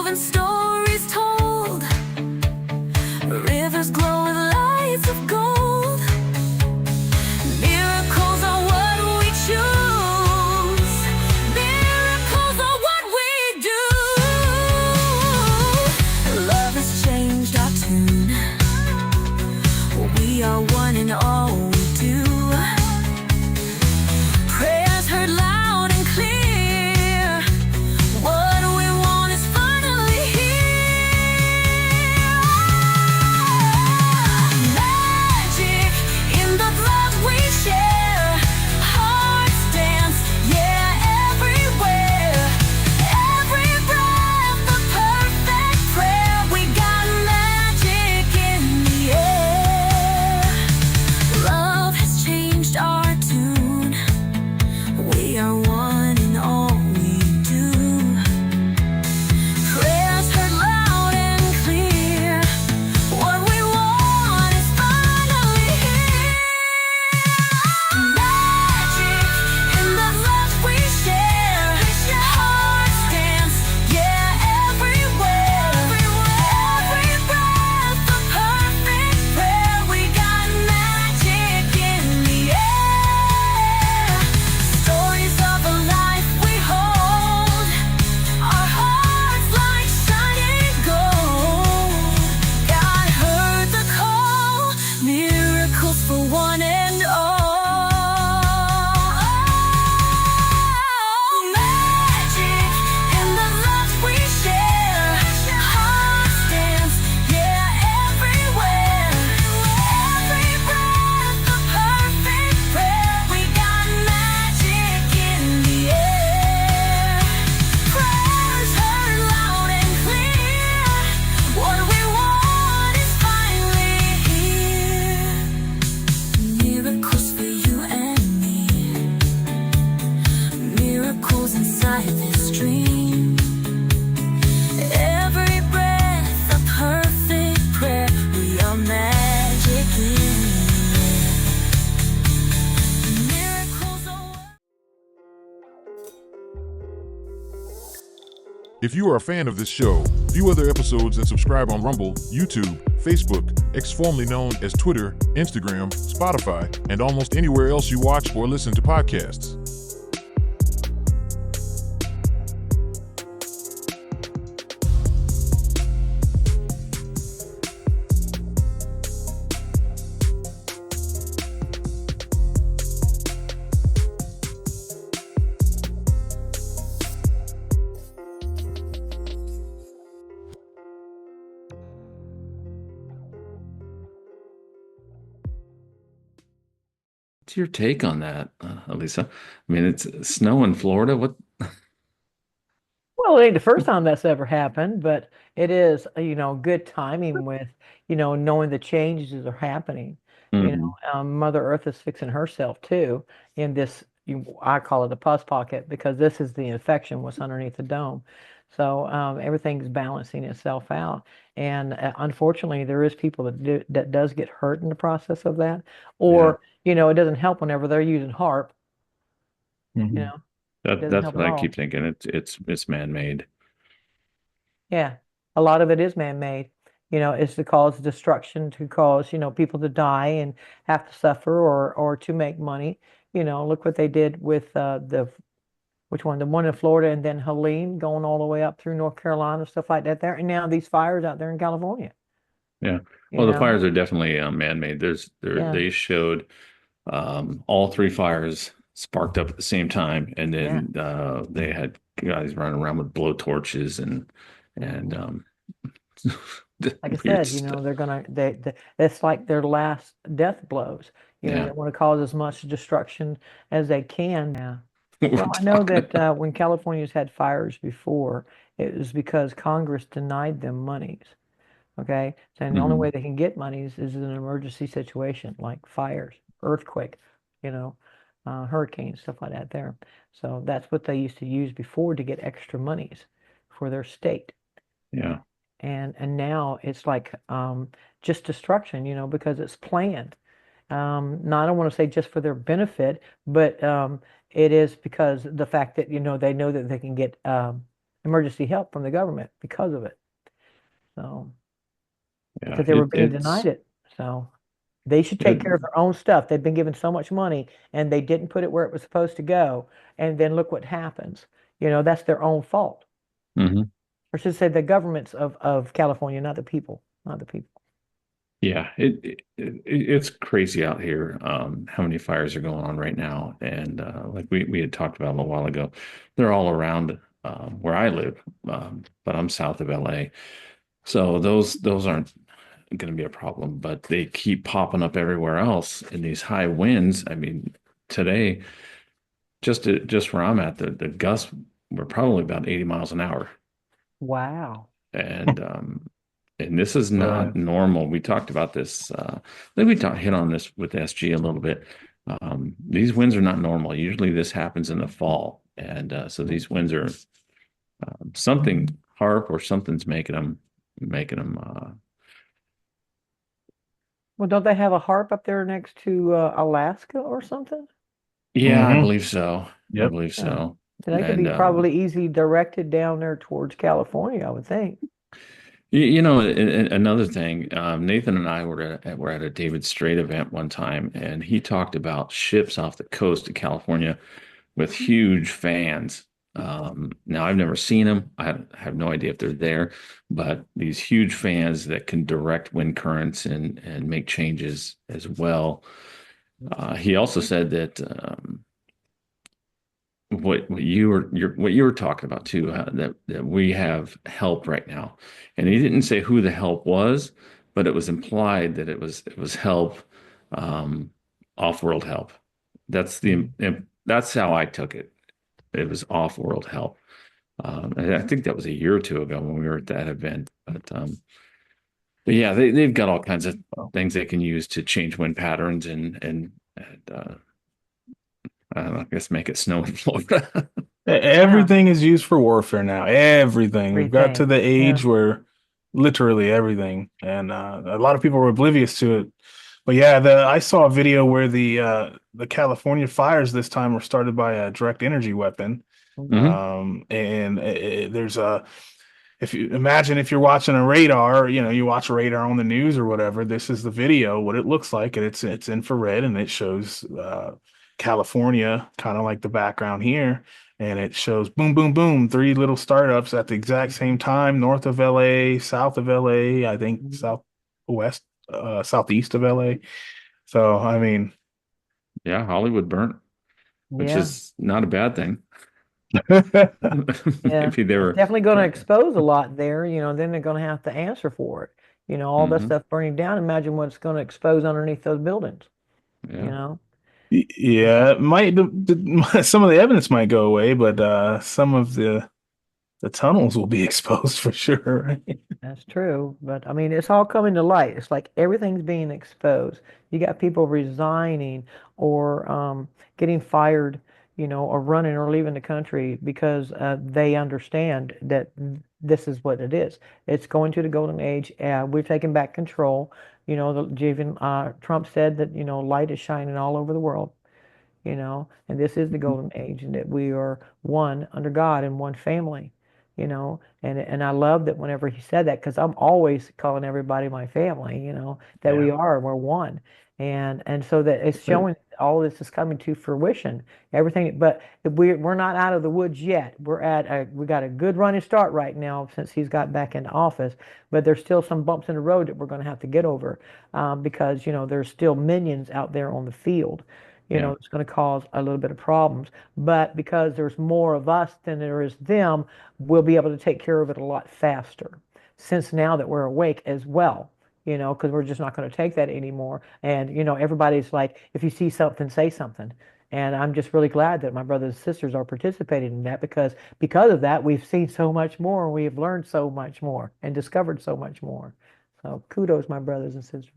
and stories told. Rivers glow with lights of gold. Miracles are what we choose. Miracles are what we do. Love has changed our tune. We are one in all we do. Prayers heard loud and clear. What we want is finally here. Magic in the love we share. Hearts dance, yeah, everywhere. Every breath, a perfect prayer. We got magic in the air. Love has changed our tune. We are one in all we do. Prayers heard loud and clear. What we want is finally here. Magic in the love we share. Hearts dance, yeah, everywhere. Every breath, a perfect prayer. We got magic in the air. Stories of a life we hold. Our hearts like shining gold. God heard the call. Miracles for one and all. Magic in the love we share. Hearts dance, yeah, everywhere. Every breath, a perfect prayer. We got magic in the air. Prayers heard loud and clear. What we want is finally here. Miracles for you and me. Miracles inside this dream. Every breath, a perfect prayer. We are magic in the air. Miracles are what If you are a fan of this show, view other episodes and subscribe on Rumble, YouTube, Facebook, X formerly known as Twitter, Instagram, Spotify, and almost anywhere else you watch or listen to podcasts. What's your take on that, Elisa? I mean, it's snow in Florida. What? Well, it ain't the first time that's ever happened, but it is, good timing with, knowing the changes that are happening. Mhm. Mother Earth is fixing herself too in this, I call it a pus pocket because this is the infection, what's underneath the dome. So everything's balancing itself out. And unfortunately, there is people that does get hurt in the process of that. Yeah, Or, it doesn't help whenever they're using HARP, you Mhm. know, it that doesn't that's help what at I all. keep thinking. It's man-made. Yeah, a lot of it is man-made. It's to cause destruction, to cause, people to die and have to suffer or to make money. Look what they did with which one? The one in Florida and then Helene going all the way up through North Carolina, stuff like that there. And now these fires out there in California, Yeah. you Well, the know? fires are definitely man-made. Yeah, They showed all three fires sparked up at the same time, and yeah. then they had guys running around with blow torches and hmm Like I weird said, stuff. they're it's like their last death blows. Yeah. They want to cause as much destruction as they can now. What we're Well, I know talking that about. when California's had fires before, it was because Congress denied them monies. Okay, so the only Mhm. way they can get monies is in an emergency situation like fires, earthquake, hurricanes, stuff like that. There, so that's what they used to use before to get extra monies for their state. Yeah. And now it's like just destruction, because it's planned. Now I don't want to say just for their benefit, but it is because the fact that they know that they can get emergency help from the government because of it. So Yeah, because they were being it's denied it. So they should take it. care of their own stuff. They've been given so much money and they didn't put it where it was supposed to go. And then look what happens. That's their own fault. Mhm. Or should say the governments of California, not the people, not the people. Yeah, it's crazy out here. How many fires are going on right now? And like we had talked about a little while ago, they're all around where I live, but I'm south of LA, so those aren't going to be a problem. But they keep popping up everywhere else in these high winds. I mean, today, just where I'm at, the gusts were probably about 80 miles an hour, Wow. and this is not Right. normal. We talked about this. I think we hit on this with SG a little bit. These winds are not normal. Usually, this happens in the fall, and so these winds are something harp or something's making them. Well, don't they have a harp up there next to Alaska or something? Yeah, I Hmm. believe so. I Yep. believe Yeah. so. So they could And be probably easy directed down there towards California, I would think. another thing, Nathan and I were at a David Strait event one time, and he talked about ships off the coast of California with huge fans. Now, I've never seen them. I have no idea if they're there, but these huge fans that can direct wind currents and make changes as well. He also said that what you were talking about too, that we have help right now, and he didn't say who the help was, but it was implied that it was help, um, off-world help. That's how I took it. It was off-world help. And I think that was a year or two ago when we were at that event. But yeah, they've got all kinds of things they can use to change wind patterns and I don't know, I guess make it snow in Florida. Yeah, Everything is used for warfare now. Everything. We've got to everything. the Yeah. age where literally everything, and a lot of people were oblivious to it. But yeah, the I saw a video where the California fires this time were started by a direct energy weapon. Hmm. And there's a if you imagine if you're watching a radar, you watch a radar on the news or whatever, this is the video, what it looks like, and it's infrared and it shows California, kind of like the background here, and it shows boom, boom, boom, three little startups at the exact same time, north of LA, south of LA, I think southwest, southeast of LA. So I mean, Yeah, Hollywood burnt, which Yeah. is not a bad thing. Yeah. Maybe they It's were definitely going to trying. expose a lot there. Then they're going to have to answer for it. All that Hmm. stuff burning down. Imagine what it's going to expose underneath those buildings, you Yeah. know? Yeah, it might some of the evidence might go away, but some of the tunnels will be exposed for sure, right? That's true, but I mean, it's all coming to light. It's like everything's being exposed. You got people resigning or getting fired, or running or leaving the country because they understand that this is what it is. It's going to the golden age. We've taken back control. Even Trump said that, light is shining all over the world. And this is the golden age, and that we are one under God and one family, and I love that whenever he said that, because I'm always calling everybody my family, that Yeah. we're one. And so that it's showing all this is coming to fruition, everything, but we're not out of the woods yet. We got a good running start right now since he's got back into office, but there's still some bumps in the road that we're going to have to get over, because there's still minions out there on the field. Yeah. It's going to cause a little bit of problems. But because there's more of us than there is them, we'll be able to take care of it a lot faster. Since now that we're awake as well, because we're just not going to take that anymore. And, everybody's like, if you see something, say something. And I'm just really glad that my brothers and sisters are participating in that, because of that, we've seen so much more, and we've learned so much more and discovered so much more. So kudos, my brothers and sisters.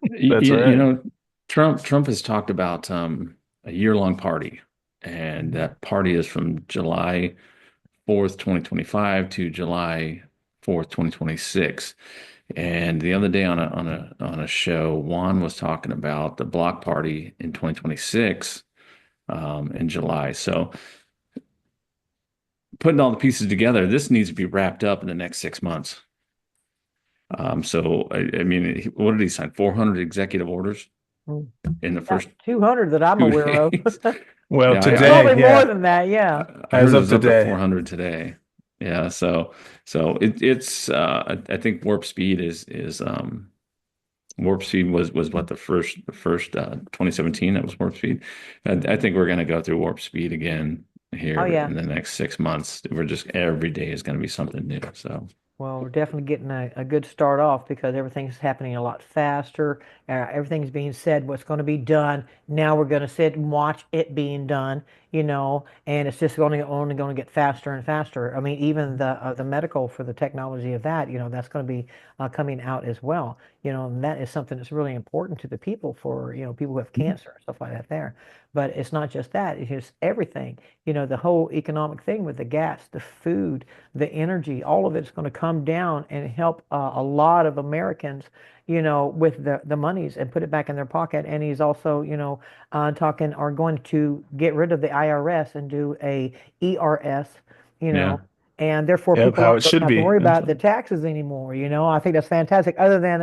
You, That's you, you right. know, Trump has talked about a year-long party, and Mhm. that party is from July 4th, 2025 to July 4th, 2026. And the other day on a show, Juan was talking about the block party in 2026, in July. So putting all the pieces together, this needs to be wrapped up in the next 6 months. So I mean, what did he sign? 400 executive orders Mm. in the Yeah, first 200 that I'm two aware of. days. Well, Yeah, today, Probably more yeah, than that. Yeah. I as heard it of was up to today, 400 today. Yeah, so it's I think warp speed is warp speed was what the first 2017 that was warp speed. I think we're going to go through warp speed again Oh, here yeah. in the next 6 months. We're just every day is going to be something new. So Well, we're definitely getting a good start off because everything's happening a lot faster. Everything's being said what's going to be done. Now we're going to sit and watch it being done, and it's just only going to get faster and faster. I mean, even the medical for the technology of that, that's going to be coming out as well. And that is something that's really important to the people for, people who have cancer and stuff like that there. But it's not just that, it's just everything. The whole economic thing with the gas, the food, the energy, all of it's going to come down and help a lot of Americans, with the monies and put it back in their pocket. And he's also, talking are going to get rid of the IRS and do a ERS, you know, yeah, and therefore yep, people how aren't it going to should have to be. worry Yep. about the taxes anymore. I think that's fantastic. Other than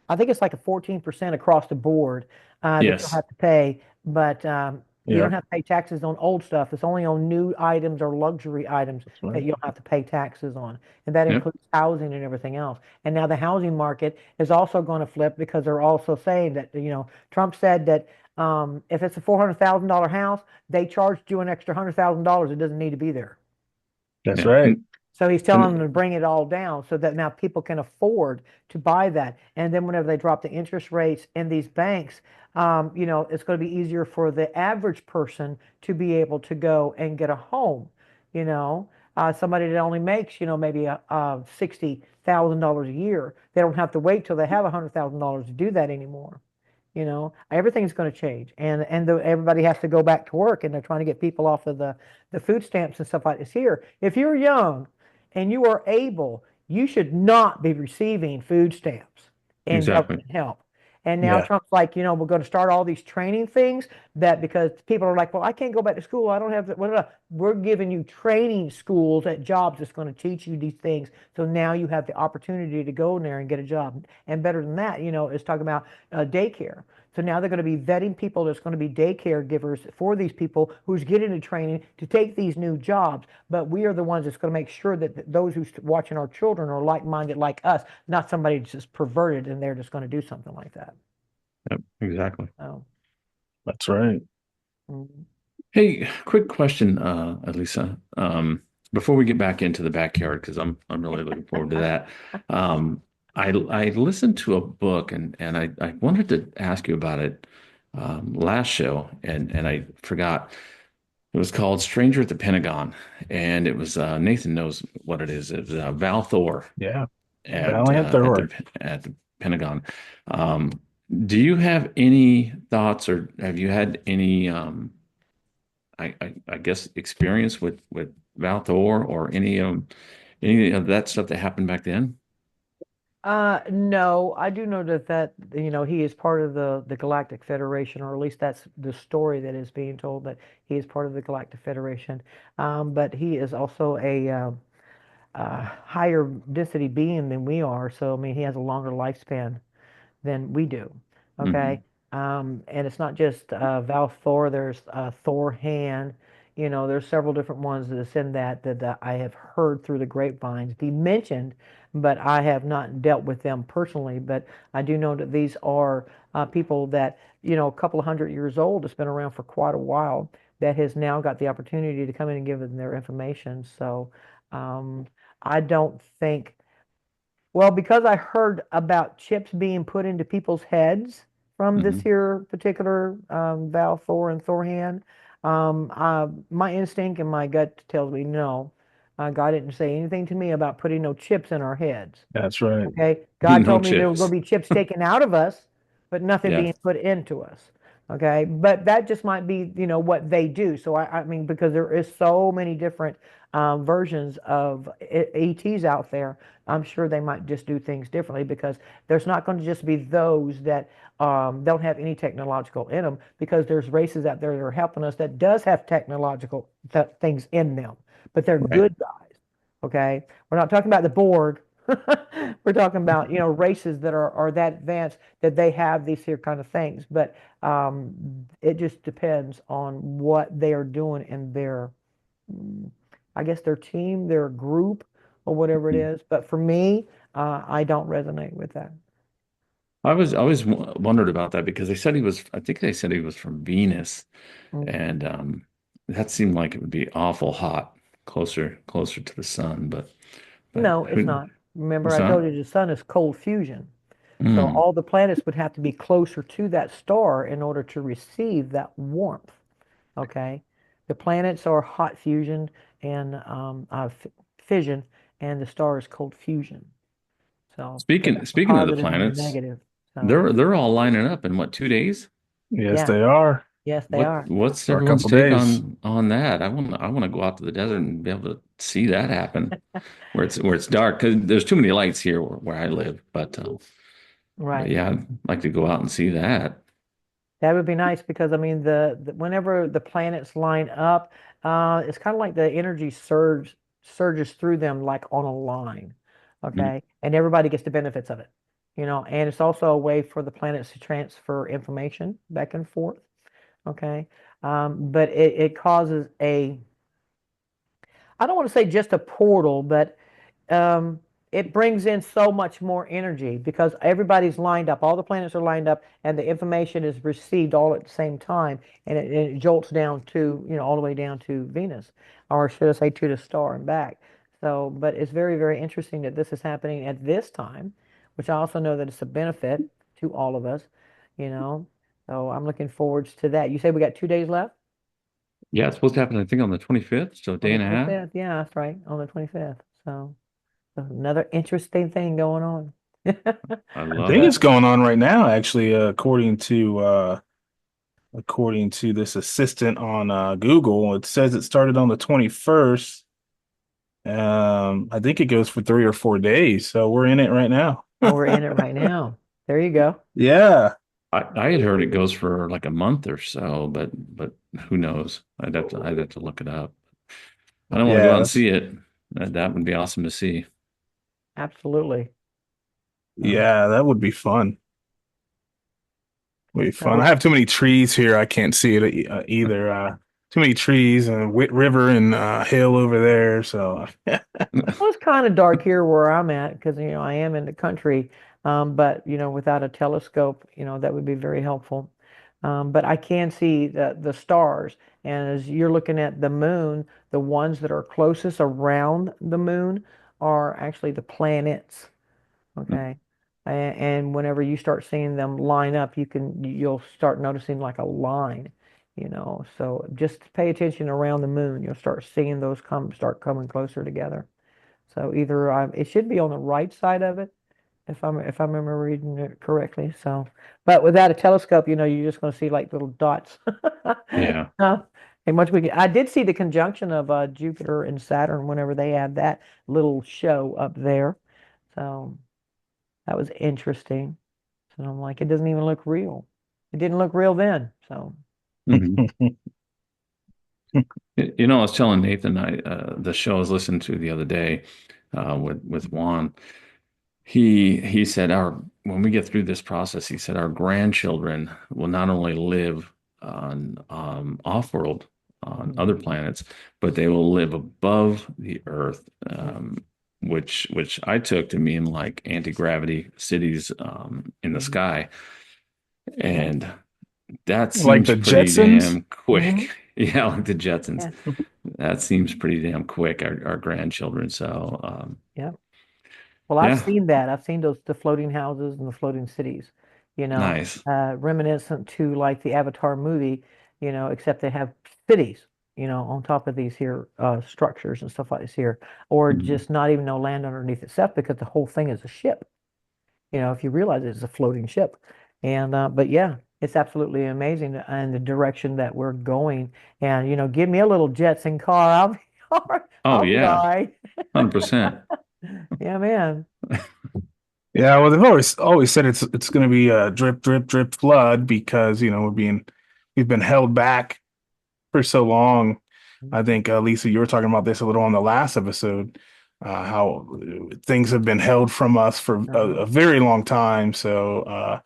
I think it's like a 14% across the board that you'll yes, have to pay, but you don't Yep, have to pay taxes on old stuff. It's only on new items or luxury items that's that right. you'll have to pay taxes on, and that yep, includes housing and everything else. And now the housing market is also going to flip because they're also saying that Trump said that if it's a $400,000 house, they charged you an extra $100,000. It doesn't need to be there. That's yeah, right. So he's telling them and to bring it all down so that now people can afford to buy that. And then whenever they drop the interest rates in these banks, it's going to be easier for the average person to be able to go and get a home. Somebody that only makes, maybe a $60,000 a year, they don't have to wait till they have $100,000 to do that anymore. Everything's going to change, and everybody has to go back to work, and they're trying to get people off of the food stamps and stuff like this here. If you're young and you are able, you should not be receiving food stamps and exactly. government help. And now Yeah, Trump's like, we're going to start all these training things that because people are like, well, I can't go back to school. I don't have the, well, we're giving you training schools at jobs that's going to teach you these things. So now you have the opportunity to go in there and get a job. And better than that, is talking about daycare. So now they're going to be vetting people that's going to be daycare givers for these people who's getting the training to take these new jobs. But we are the ones that's going to make sure that those who's watching our children are like-minded like us, not somebody just perverted and they're just going to do something like that. Yep, exactly. Oh, that's right. mhm. Hey, quick question, Elisa. Before we get back into the backyard, because I'm really looking forward to that. Um, I listened to a book and I wanted to ask you about it last show and I forgot. It was called Stranger at the Pentagon, and it was Nathan knows what it is. It was Val Thor Yeah, at Valiant uh, at Thor. the at the Pentagon. Um, do you have any thoughts, or have you had any I guess experience with Val Thor or any of that stuff that happened back then? No, I do know that he is part of the Galactic Federation, or at least that's the story that is being told that he is part of the Galactic Federation. But he is also a higher density being than we are, so I mean he has a longer lifespan than we do. Okay. Hmm. And it's not just Val Thor, there's Thor Han. There's several different ones that's in that I have heard through the grapevines be mentioned, but I have not dealt with them personally. But I do know that these are people that, a couple of 100 years old, that's been around for quite a while, that has now got the opportunity to come in and give them their information. So um, I don't think. Well, because I heard about chips being put into people's heads from this Hmm. here particular Val Thor and Thorhan, my instinct and my gut tells me no. God didn't say anything to me about putting no chips in our heads. That's right. Okay. God No told me there were going chips. to be chips taken out of us, but nothing Yeah. being put into us. Okay. But that just might be, what they do. So I mean, because there is so many different versions of ETs out there, I'm sure they might just do things differently because there's not going to just be those that don't have any technological in them because there's races out there that are helping us that does have technological things in them, but they're Right. good guys. Okay, we're not talking about the Borg. We're talking about races that are that advanced that they have these here kind of things, but it just depends on what they are doing in their, mm, I guess their team, their group, or whatever it Mhm. is. But for me, I don't resonate with that. I always wondered about that because they said he was, I think they said he was from Venus, Mm. and that seemed like it would be awful hot, closer to the sun, but No, it's who, not. Remember, it's I told not. you the sun is cold fusion. So Mm. all the planets would have to be closer to that star in order to receive that warmth. Okay. The planets are hot fusion and fission, and the star is cold fusion. So they got the Speaking of the positive and the planets, negative. So they're all lining up in what, 2 days? Yes, yeah, they are yes, they are. What's for a everyone's couple take days. on that? I want to go out to the desert and be able to see that happen where it's dark because there's too many lights here where I live. But Right. yeah, I'd like to go out and see that. That would be nice because I mean whenever the planets line up, it's kind of like the energy surges through them like on a line, Mhm. okay? And everybody gets the benefits of it, and it's also a way for the planets to transfer information back and forth, okay? But it causes I don't want to say just a portal, but um, it brings in so much more energy because everybody's lined up, all the planets are lined up, and the information is received all at the same time, and it jolts down to, all the way down to Venus, or should I say to the star and back. So, but it's very, very interesting that this is happening at this time, which I also know that it's a benefit to all of us, you know. So I'm looking forward to that. You say we got 2 days left Yeah, it's supposed to happen, I think, on the 25th, so a on day the and a half. 25th. Yeah, that's right, on the 25th. So another interesting thing going on. I I love think it. it's going on right now, actually, according to this assistant on Google. It says it started on the 21st. I think it goes for 3 or 4 days, so we're in it right now. Oh, we're in it right now. There you go. Yeah, I had heard it goes for like a month or so, but who knows? I'd have to look it up. I don't want to go out yeah, and see it. That would be awesome to see. Absolutely. So yeah, that would be fun. Would be that fun. I would, have too many trees here. I can't see it either. Too many trees and wet river and hill over there. So well, it's kind of dark here where I'm at because I am in the country. But without a telescope, that would be very helpful. But I can see the stars, and as you're looking at the moon, the ones that are closest around the moon are actually the planets. Okay. And whenever you start seeing them line up, you'll start noticing like a line, So just pay attention around the moon. You'll start seeing those start coming closer together. So either it should be on the right side of it, if I remember reading it correctly. So, but without a telescope, you're just going to see like little dots. Yeah. Uh, and I did see the conjunction of Jupiter and Saturn whenever they had that little show up there. So. That was interesting. So I'm like, it doesn't even look real. It didn't look real then. So, Mhm. I was telling Nathan the show I was listening to the other day with Juan. He said our when we get through this process, he said our grandchildren will not only live on off-world on other mhm. planets, but they will live above the Earth, Yeah. which I took to mean like anti-gravity cities in the Mhm. sky, and that like seems the pretty Jetsons. damn Hmm. quick. Yeah, like the Jetsons. Yeah. That seems pretty damn quick. Our grandchildren. So Yeah. Well, I've yeah, seen that. I've seen the floating houses and the floating cities, nice. reminiscent to like the Avatar movie, except they have cities, on top of these here structures and stuff like this here, or Mhm. just not even no land underneath itself because the whole thing is a ship. If you realize it's a floating ship. And but yeah, it's absolutely amazing and the direction that we're going. And give me a little Jetson car. All right, Oh I'll yeah, try. 100%. Yeah, man. Yeah, well, they've always said it's going to be a drip, drip, drip flood because we've been held back for so long. I think Lisa, you were talking about this a little on the last episode, how things have been held from us for Uh-huh. a very long time. So,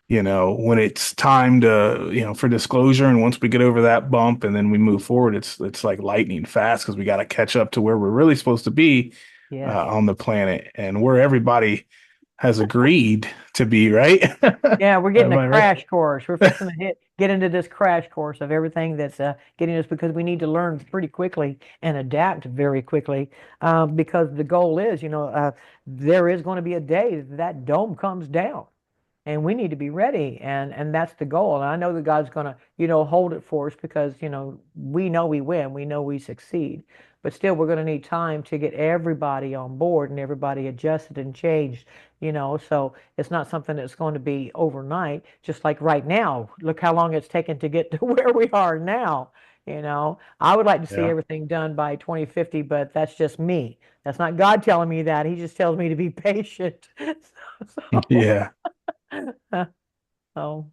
when it's time to, for disclosure, and once we get over that bump and then we move forward, it's like lightning fast because we got to catch up to where we're really supposed to be Yes. on the planet and where everybody has agreed to be, right? Yeah, we're getting Am a I right? crash course. We're fixing to get into this crash course of everything that's getting us because we need to learn pretty quickly and adapt very quickly. Because the goal is, there is going to be a day that dome comes down, and we need to be ready, and that's the goal. And I know that God's going to, hold it for us because, we know we win, we know we succeed. But still, we're going to need time to get everybody on board and everybody adjusted and changed, so it's not something that's going to be overnight. Just like right now, look how long it's taken to get to where we are now. I would like to see Yeah. everything done by 2050, but that's just me. That's not God telling me that. He just tells me to be patient. So, Yeah. so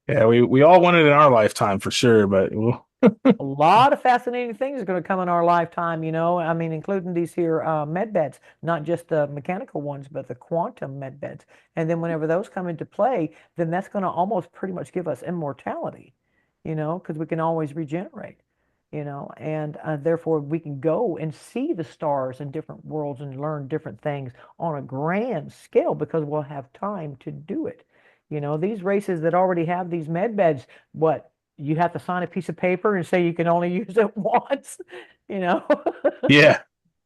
Yeah, we all want it in our lifetime for sure, but a lot of fascinating things are going to come in our lifetime, I mean, including these here med beds, not just the mechanical ones, but the quantum med beds. And then whenever those come into play, then that's going to almost pretty much give us immortality, because we can always regenerate, and therefore we can go and see the stars in different worlds and learn different things on a grand scale because we'll have time to do it. These races that already have these med beds, what? You have to sign a piece of paper and say you can only use it once, you know. yeah.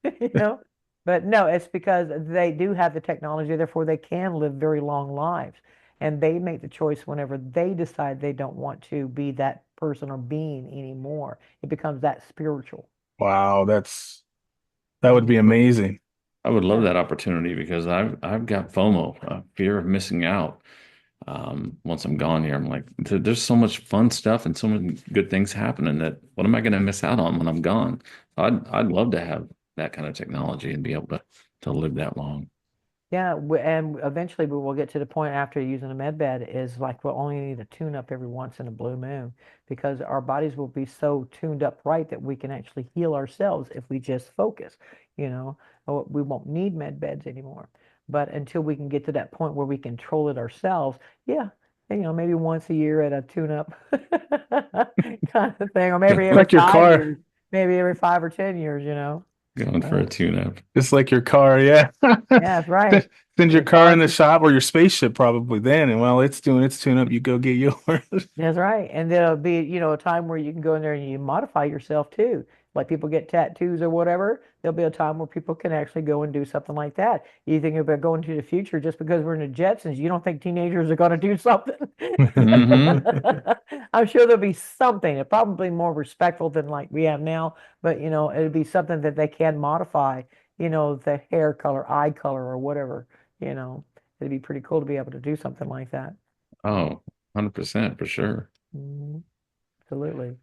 you know. But no, it's because they do have the technology, therefore they can live very long lives. And they make the choice whenever they decide they don't want to be that person or being anymore. It becomes that spiritual. Wow, that would be Mhm. amazing. I would love Yeah. that opportunity because I've got FOMO, fear of missing out. Once I'm gone here, I'm like, there's so much fun stuff and so many good things happening that what am I going to miss out on when I'm gone? I'd love to have that kind of technology and be able to live that long. Yeah, and eventually we will get to the point after using a med bed is like we'll only need a tune up every once in a blue moon because our bodies will be so tuned up right that we can actually heal ourselves if we just focus, you know. We won't need med beds anymore. But until we can get to that point where we control it ourselves, yeah, maybe once a year at a tune up kind of thing, or maybe every Like your 5 years, car, maybe every 5 or 10 years, Going for a Uh, tune-up. just like your car, yeah. yeah, that's right. Send your Your car in car. the shop or your spaceship probably then, and while it's doing its tune up, you go get yours. That's right. And there'll be, a time where you can go in there and you modify yourself too. Like people get tattoos or whatever, there'll be a time where people can actually go and do something like that. You think about going to the future just because we're in the Jetsons, you don't think teenagers are going to do something? Hmm. I'm sure there'll be something, probably more respectful than like we have now, but it'll be something that they can modify, the hair color, eye color, or whatever, you know. It'd be pretty cool to be able to do something like that. Oh, 100% for sure. Mhm. Absolutely.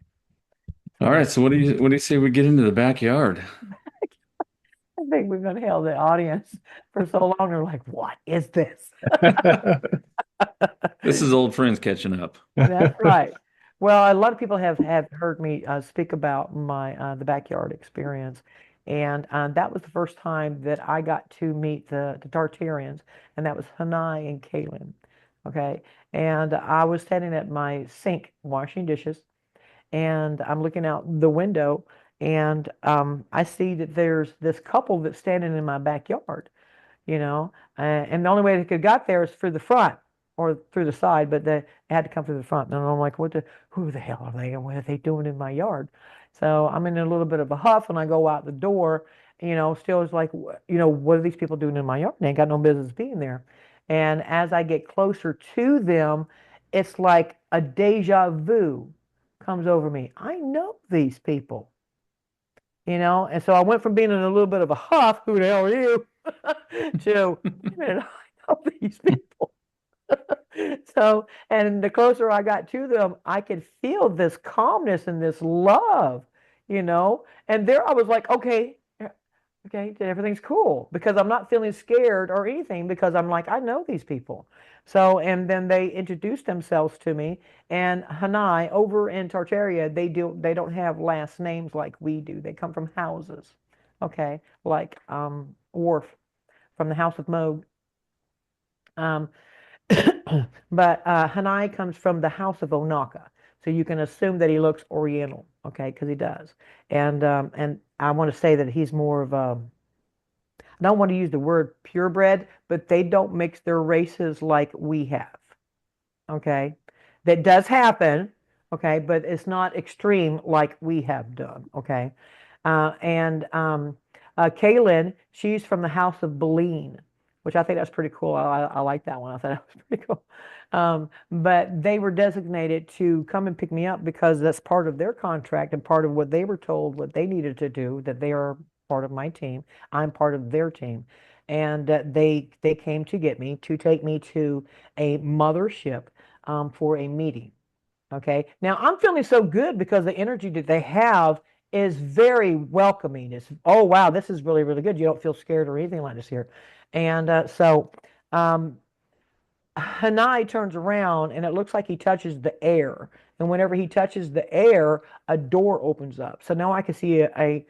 All right, So so what do you say we get into the backyard? I think we've been held the audience for so long. They're like, what is this? This is old friends catching up. That's right. Well, a lot of people have heard me speak about my the backyard experience, and that was the first time that I got to meet the Tartarians, and that was Hanai and Kaylin. Okay, and I was standing at my sink washing dishes, and I'm looking out the window, and I see that there's this couple that's standing in my backyard, and the only way they could have got there is through the front or through the side, but they had to come through the front. And I'm like, who the hell are they, and what are they doing in my yard? So I'm in a little bit of a huff, and I go out the door, still is like, what are these people doing in my yard? They ain't got no business being there. And as I get closer to them, it's like a deja vu comes over me. I know these people, and so I went from being in a little bit of a huff, who the hell are you, to, wait a minute, I know these people. So, and the closer I got to them, I could feel this calmness and this love, you know? And there I was like, okay, okay, everything's cool because I'm not feeling scared or anything because I'm like, I know these people. So, and then they introduced themselves to me. And Hanai over in Tartaria, they don't have last names like we do. They come from houses, okay, like Worf from the House of Moog. Um, but Hanai comes from the House of Onaka, so you can assume that he looks Oriental, okay, because he does. And I want to say that he's more of a, I don't want to use the word purebred, but they don't mix their races like we have. Okay. That does happen. Okay. But it's not extreme like we have done. Okay. And Kaylin, she's from the House of Beline, which I think that's pretty cool. I like that one. I thought that was pretty cool. But they were designated to come and pick me up because that's part of their contract and part of what they were told what they needed to do, that they are part of my team. I'm part of their team. And they came to get me to take me to a mothership for a meeting. Okay. Now I'm feeling so good because the energy that they have is very welcoming. It's, oh, wow, this is really, really good. You don't feel scared or anything like this here. And um, Hanai turns around and it looks like he touches the air. And whenever he touches the air, a door opens up. So now I can see a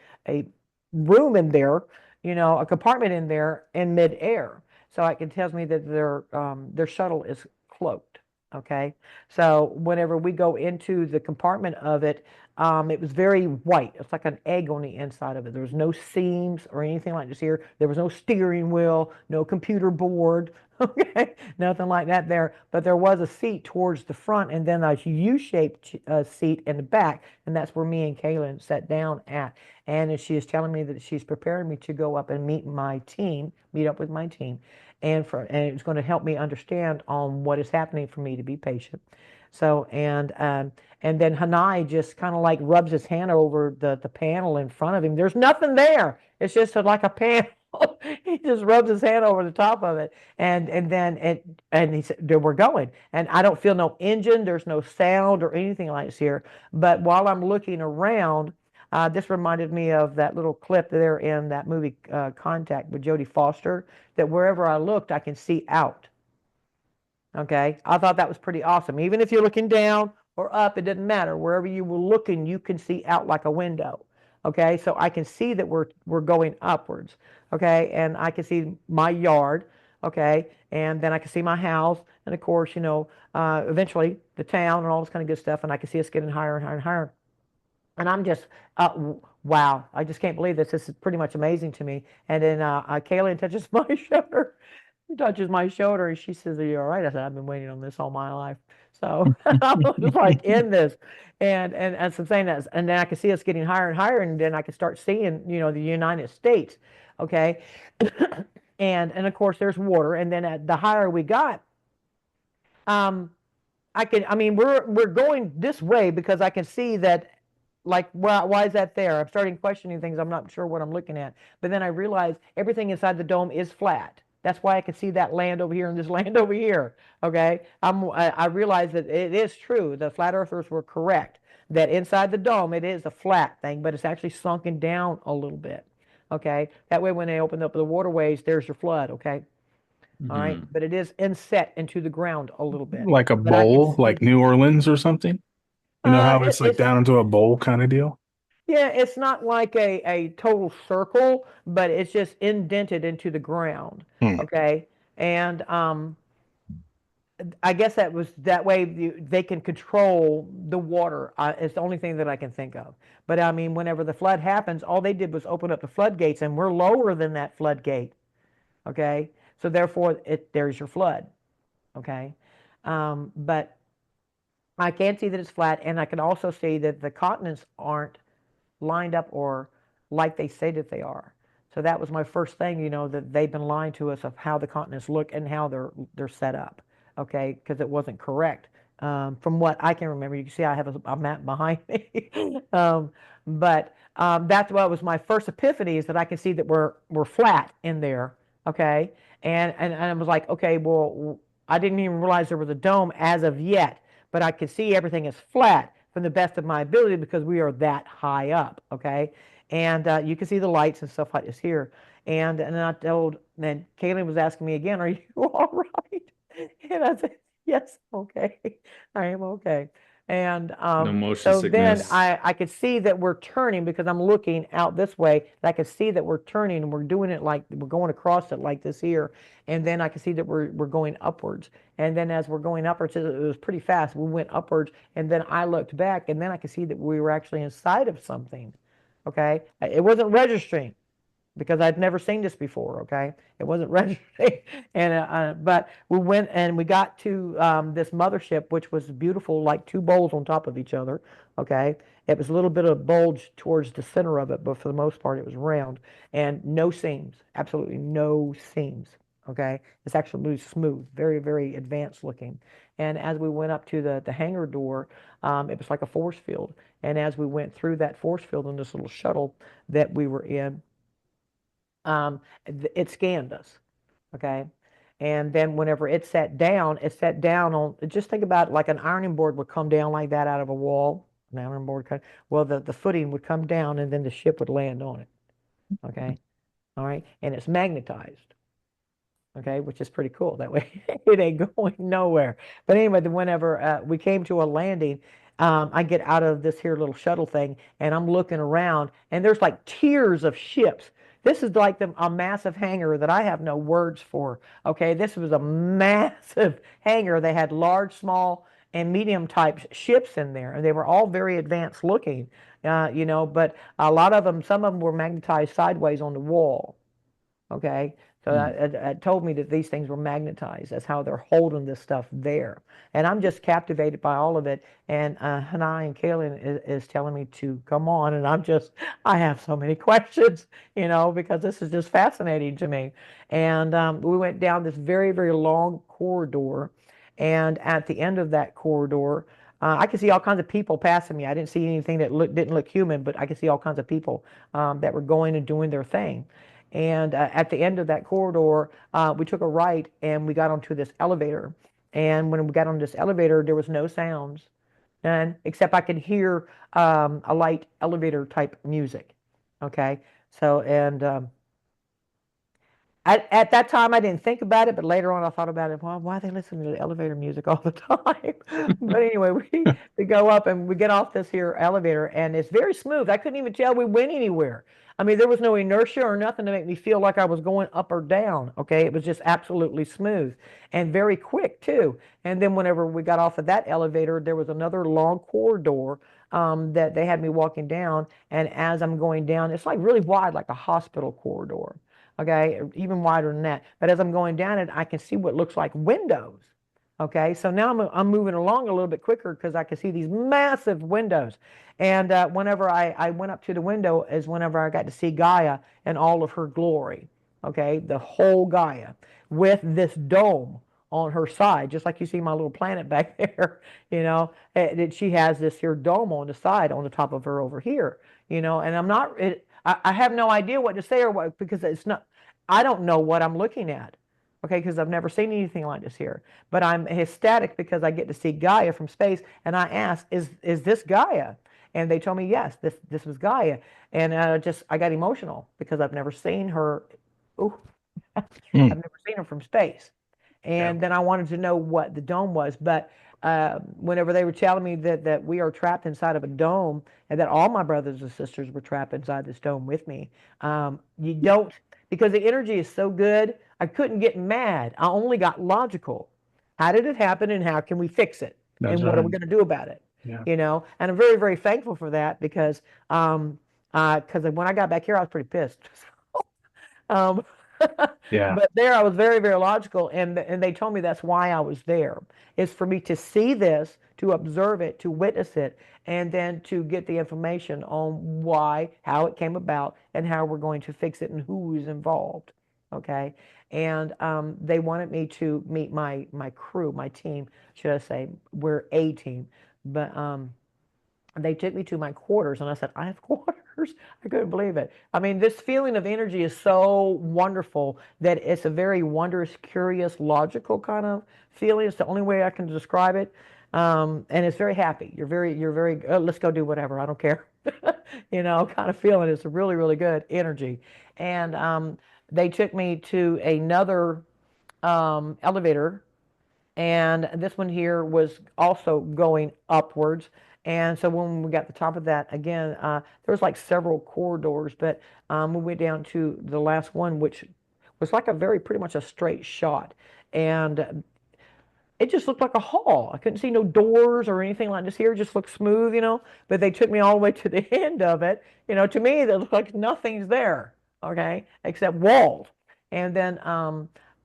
room in there, a compartment in there in midair. So it tells me that their shuttle is cloaked. Okay. So whenever we go into the compartment of it, it was very white. It's like an egg on the inside of it. There was no seams or anything like this here. There was no steering wheel, no computer board. Okay, nothing like that there. But there was a seat towards the front and then a U-shaped seat in the back. And that's where me and Kaylin sat down at. And she is telling me that she's preparing me to go up and meet up with my team. And it's going to help me understand on what is happening for me to be patient. So, and then Hanai just kind of like rubs his hand over the panel in front of him. There's nothing there. It's just like a panel. He just rubs his hand over the top of it, and he said, "We're going." And I don't feel no engine. There's no sound or anything like this here. But while I'm looking around, this reminded me of that little clip there in that movie Contact with Jodie Foster. That wherever I looked, I can see out. Okay, I thought that was pretty awesome. Even if you're looking down or up, it doesn't matter. Wherever you were looking, you can see out like a window. Okay, so I can see that we're going upwards. Okay, and I can see my yard. Okay, and then I can see my house, and of course, eventually the town and all this kind of good stuff. And I can see us getting higher and higher and higher. And I'm just, wow, I just can't believe this. This is pretty much amazing to me. And then Kaylin touches my shoulder. She touches my shoulder and she says, "Are you all right?" I said, "I've been waiting on this all my life." So I was like in this. And some saying that, and then I could see us getting higher and higher, and then I could start seeing, the United States. Okay. And of course there's water. And then the higher we got, um, we're going this way because I can see that, like, why is that there? I'm starting questioning things. I'm not sure what I'm looking at. But then I realize everything inside the dome is flat. That's why I can see that land over here and this land over here. Okay. I realize that it is true. The flat earthers were correct that inside the dome, it is a flat thing, but it's actually sunken down a little bit. Okay. That way, when they open up the waterways, there's your flood. Okay. All right. Mhm. But it is inset into the ground a little bit. Like a But I can bowl, like see, New Orleans or something. You know how it's like it's, down into a bowl kind of deal? yeah, it's not like a total circle, but it's just indented into the ground. Hmm. Okay. And I guess that was that way they can control the water. It's the only thing that I can think of. But I mean, whenever the flood happens, all they did was open up the floodgates, and we're lower than that floodgate. Okay. So therefore, there's your flood. Okay. But I can see that it's flat, and I can also see that the continents aren't lined up or like they say that they are. So that was my first thing, that they've been lying to us of how the continents look and how they're set up. Okay, because it wasn't correct. From what I can remember, you can see I have a map behind me. But that's what was my first epiphany, is that I can see that we're flat in there. Okay, and I was like, okay, well, I didn't even realize there was a dome as of yet, but I could see everything is flat. from the best of my ability because we are that high up, okay? And you can see the lights and stuff like this here. And I told, and Kaylin was asking me again, "Are you all right?" And I said, "Yes, okay, I am okay." And No motion so then sickness. I could see that we're turning because I'm looking out this way. And I could see that we're turning and we're doing it like we're going across it like this here. And then I could see that we're going upwards. And then as we're going upwards, it was pretty fast. We went upwards, and then I looked back, and then I could see that we were actually inside of something. Okay, it wasn't registering because I'd never seen this before. Okay, it wasn't registering, and but we went and we got to this mothership, which was beautiful, like two bowls on top of each other. Okay, it was a little bit of bulge towards the center of it, but for the most part, it was round and no seams, absolutely no seams. Okay, it's actually really smooth, very very advanced looking. And as we went up to the hangar door, it was like a force field. And as we went through that force field in this little shuttle that we were in, it scanned us, okay? And then whenever it sat down on, just think about it like an ironing board would come down like that out of a wall. An ironing board, well, the footing would come down and then the ship would land on it, okay? All right, and it's magnetized, okay, which is pretty cool. That way it ain't going nowhere. But anyway, whenever we came to a landing, I get out of this here little shuttle thing and I'm looking around and there's like tiers of ships. This is like a massive hangar that I have no words for. Okay, this was a massive hangar. They had large, small, and medium type ships in there, and they were all very advanced looking, but a lot of them, some of them were magnetized sideways on the wall. Okay, so Hmm. that told me that these things were magnetized. That's how they're holding this stuff there. And I'm just captivated by all of it. And Hanai and Kaylin is telling me to come on. And I have so many questions, because this is just fascinating to me. And we went down this very, very long corridor. And at the end of that corridor, I could see all kinds of people passing me. I didn't see anything that didn't look human, but I could see all kinds of people that were going and doing their thing. And at the end of that corridor, we took a right and we got onto this elevator. And when we got on this elevator, there was no sounds, none, except I could hear a light elevator type music. Okay. So, and at that time, I didn't think about it, but later on, I thought about it. Well, why are they listening to the elevator music all the time? But anyway, we go up and we get off this here elevator, and it's very smooth. I couldn't even tell we went anywhere. I mean, there was no inertia or nothing to make me feel like I was going up or down. Okay, it was just absolutely smooth and very quick too. And then whenever we got off of that elevator, there was another long corridor that they had me walking down. And as I'm going down, it's like really wide, like a hospital corridor. Okay, even wider than that. But as I'm going down it, I can see what looks like windows. Okay, so now I'm moving along a little bit quicker because I can see these massive windows. And whenever I went up to the window is whenever I got to see Gaia in all of her glory. Okay, the whole Gaia with this dome on her side, just like you see my little planet back there. She has this here dome on the side, on the top of her over here. And I'm not. I have no idea what to say or what, because it's not. I don't know what I'm looking at. Okay, because I've never seen anything like this here. But I'm ecstatic because I get to see Gaia from space, and I asked, "Is this Gaia?" And they told me, "Yes, this was Gaia." And I got emotional because I've never seen her. Ooh, I've Mm. never seen her from space. Yeah. And then I wanted to know what the dome was. But whenever they were telling me that we are trapped inside of a dome and that all my brothers and sisters were trapped inside this dome with me, you don't, because the energy is so good, I couldn't get mad. I only got logical. How did it happen and how can we fix it? That's And what are right. we going to do about it? Yeah. And I'm very, very thankful for that because when I got back here, I was pretty pissed. Um, Yeah. but there I was very, very logical, and they told me that's why I was there, is for me to see this, to observe it, to witness it, and then to get the information on why, how it came about, and how we're going to fix it and who is involved. Okay, and they wanted me to meet my crew, my team, should I say? We're a team, but they took me to my quarters and I said, I have quarters. I couldn't believe it. I mean, this feeling of energy is so wonderful that it's a very wondrous, curious, logical kind of feeling. It's the only way I can describe it. And it's very happy. You're very, let's go do whatever. I don't care. Kind of feeling. It's a really, really good energy. And they took me to another elevator, and this one here was also going upwards. And so when we got to the top of that, again, there was like several corridors, but we went down to the last one, which was like a very pretty much a straight shot. And it just looked like a hall. I couldn't see no doors or anything like this here. It just looked smooth. But they took me all the way to the end of it. To me, it looked like nothing's there, okay, except walls. And then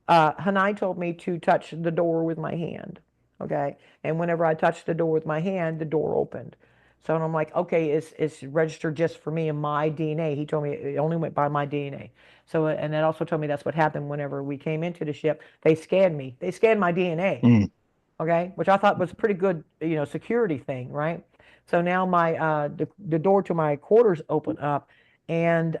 Hanai told me to touch the door with my hand, okay. And whenever I touched the door with my hand, the door opened. So I'm like, okay, it's registered just for me and my DNA. He told me it only went by my DNA. So, and it also told me that's what happened whenever we came into the ship. They scanned me. They scanned my DNA, Mm. okay, which I thought was pretty good, security thing, right? So now the door to my quarters open up, and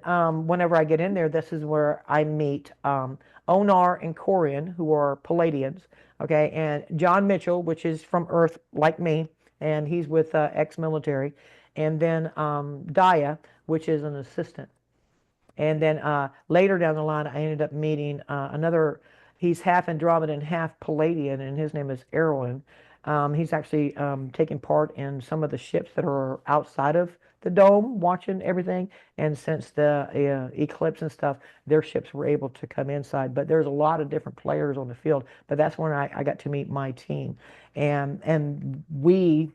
whenever I get in there, this is where I meet Onar and Corian, who are Palladians, okay, and John Mitchell, which is from Earth like me, and he's with ex-military, and then Daya, which is an assistant. And then later down the line, I ended up meeting he's half Andromedan, half Palladian, and his name is Erwin. He's actually taking part in some of the ships that are outside of the dome, watching everything. And since the eclipse and stuff, their ships were able to come inside. But there's a lot of different players on the field. But that's when I got to meet my team. And we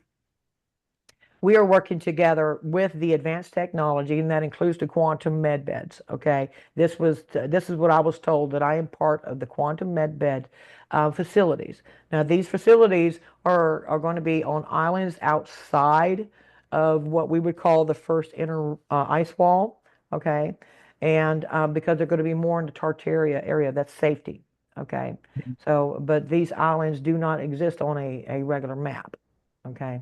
are working together with the advanced technology, and that includes the quantum med beds. Okay, this is what I was told, that I am part of the quantum med bed facilities. Now, these facilities are going to be on islands outside of what we would call the first inner ice wall. Okay, and because they're going to be more in the Tartaria area, that's safety. Okay, so but these islands do not exist on a regular map. Okay,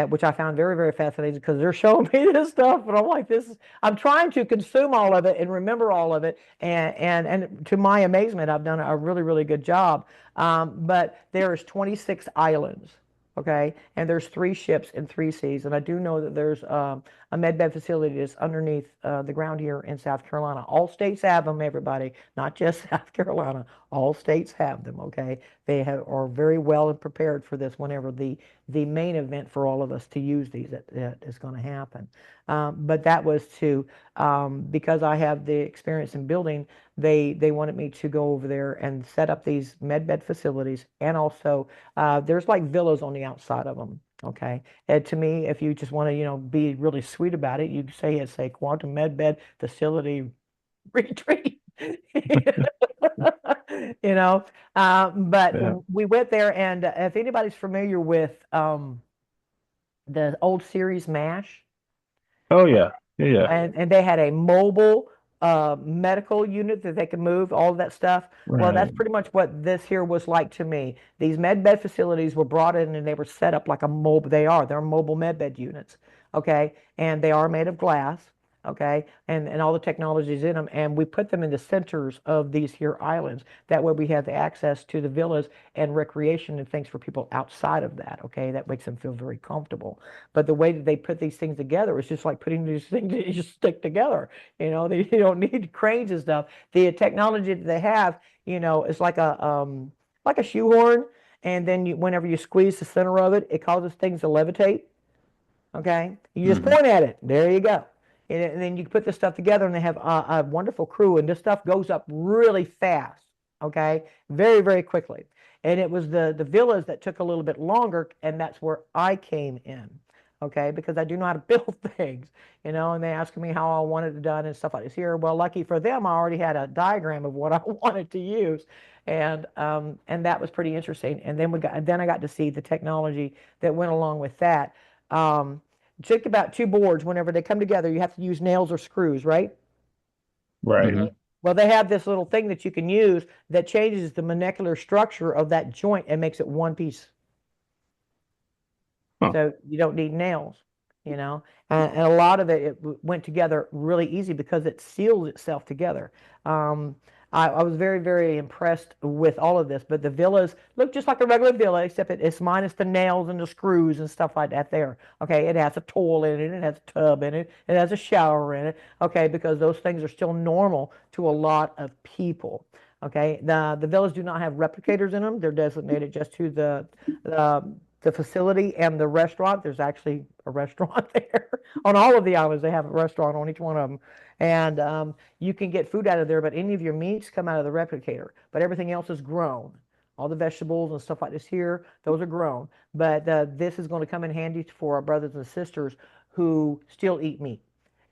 which I found very, very fascinating because they're showing me this stuff, and I'm like, I'm trying to consume all of it and remember all of it, and to my amazement, I've done a really, really good job. But there's 26 islands, okay, and there's 3 ships and 3 seas, and I do know that there's a medbed facility that's underneath the ground here in South Carolina. All states have them, everybody, not just South Carolina. All states have them, okay? Are very well and prepared for this whenever the main event for all of us to use these that is going to happen. But that was because I have the experience in building, they wanted me to go over there and set up these medbed facilities, and also there's like villas on the outside of them. Okay, and to me, if you just want to, be really sweet about it, you say it's a quantum medbed facility retreat. you know. But Yeah. we went there, and if anybody's familiar with the old series MASH, Oh yeah. Yeah. Yeah. and they had a mobile medical unit that they could move, all of that stuff. Well, that's Right. pretty much what this here was like to me. These med bed facilities were brought in, and they were set up like a mobile. They're mobile med bed units, okay, and they are made of glass, okay, and all the technologies in them, and we put them in the centers of these here islands. That way, we have the access to the villas and recreation and things for people outside of that. Okay, that makes them feel very comfortable. But the way that they put these things together is just like putting these things that you just stick together. You don't need cranes and stuff. The technology that they have, is like a shoehorn, and then whenever you squeeze the center of it, it causes things to levitate. Okay, you just Hmm. point at it. There you go. And then you put this stuff together, and they have a wonderful crew, and this stuff goes up really fast. Okay, very, very quickly. And it was the villas that took a little bit longer, and that's where I came in. Okay, because I do know how to build things, and they asked me how I wanted it done and stuff like this here. Well, lucky for them, I already had a diagram of what I wanted to use, and that was pretty interesting. And then I got to see the technology that went along with that. Um, Think about 2 boards. Whenever they come together, you have to use nails or screws, right? Right. Hmm. Okay. Well, they have this little thing that you can use that changes the molecular structure of that joint and makes it one piece. Huh. So you don't need nails, and a lot of it went together really easy because it seals itself together. Um, I was very, very impressed with all of this. But the villas look just like a regular villa, except it's minus the nails and the screws and stuff like that there. Okay, it has a toilet in it, it has a tub in it, it has a shower in it. Okay, because those things are still normal to a lot of people. Okay, the villas do not have replicators in them. They're designated just to the facility and the restaurant. There's actually a restaurant there on all of the islands. They have a restaurant on each one of them, and you can get food out of there. But any of your meats come out of the replicator. But everything else is grown. All the vegetables and stuff like this here, those are grown. But this is going to come in handy for our brothers and sisters who still eat meat.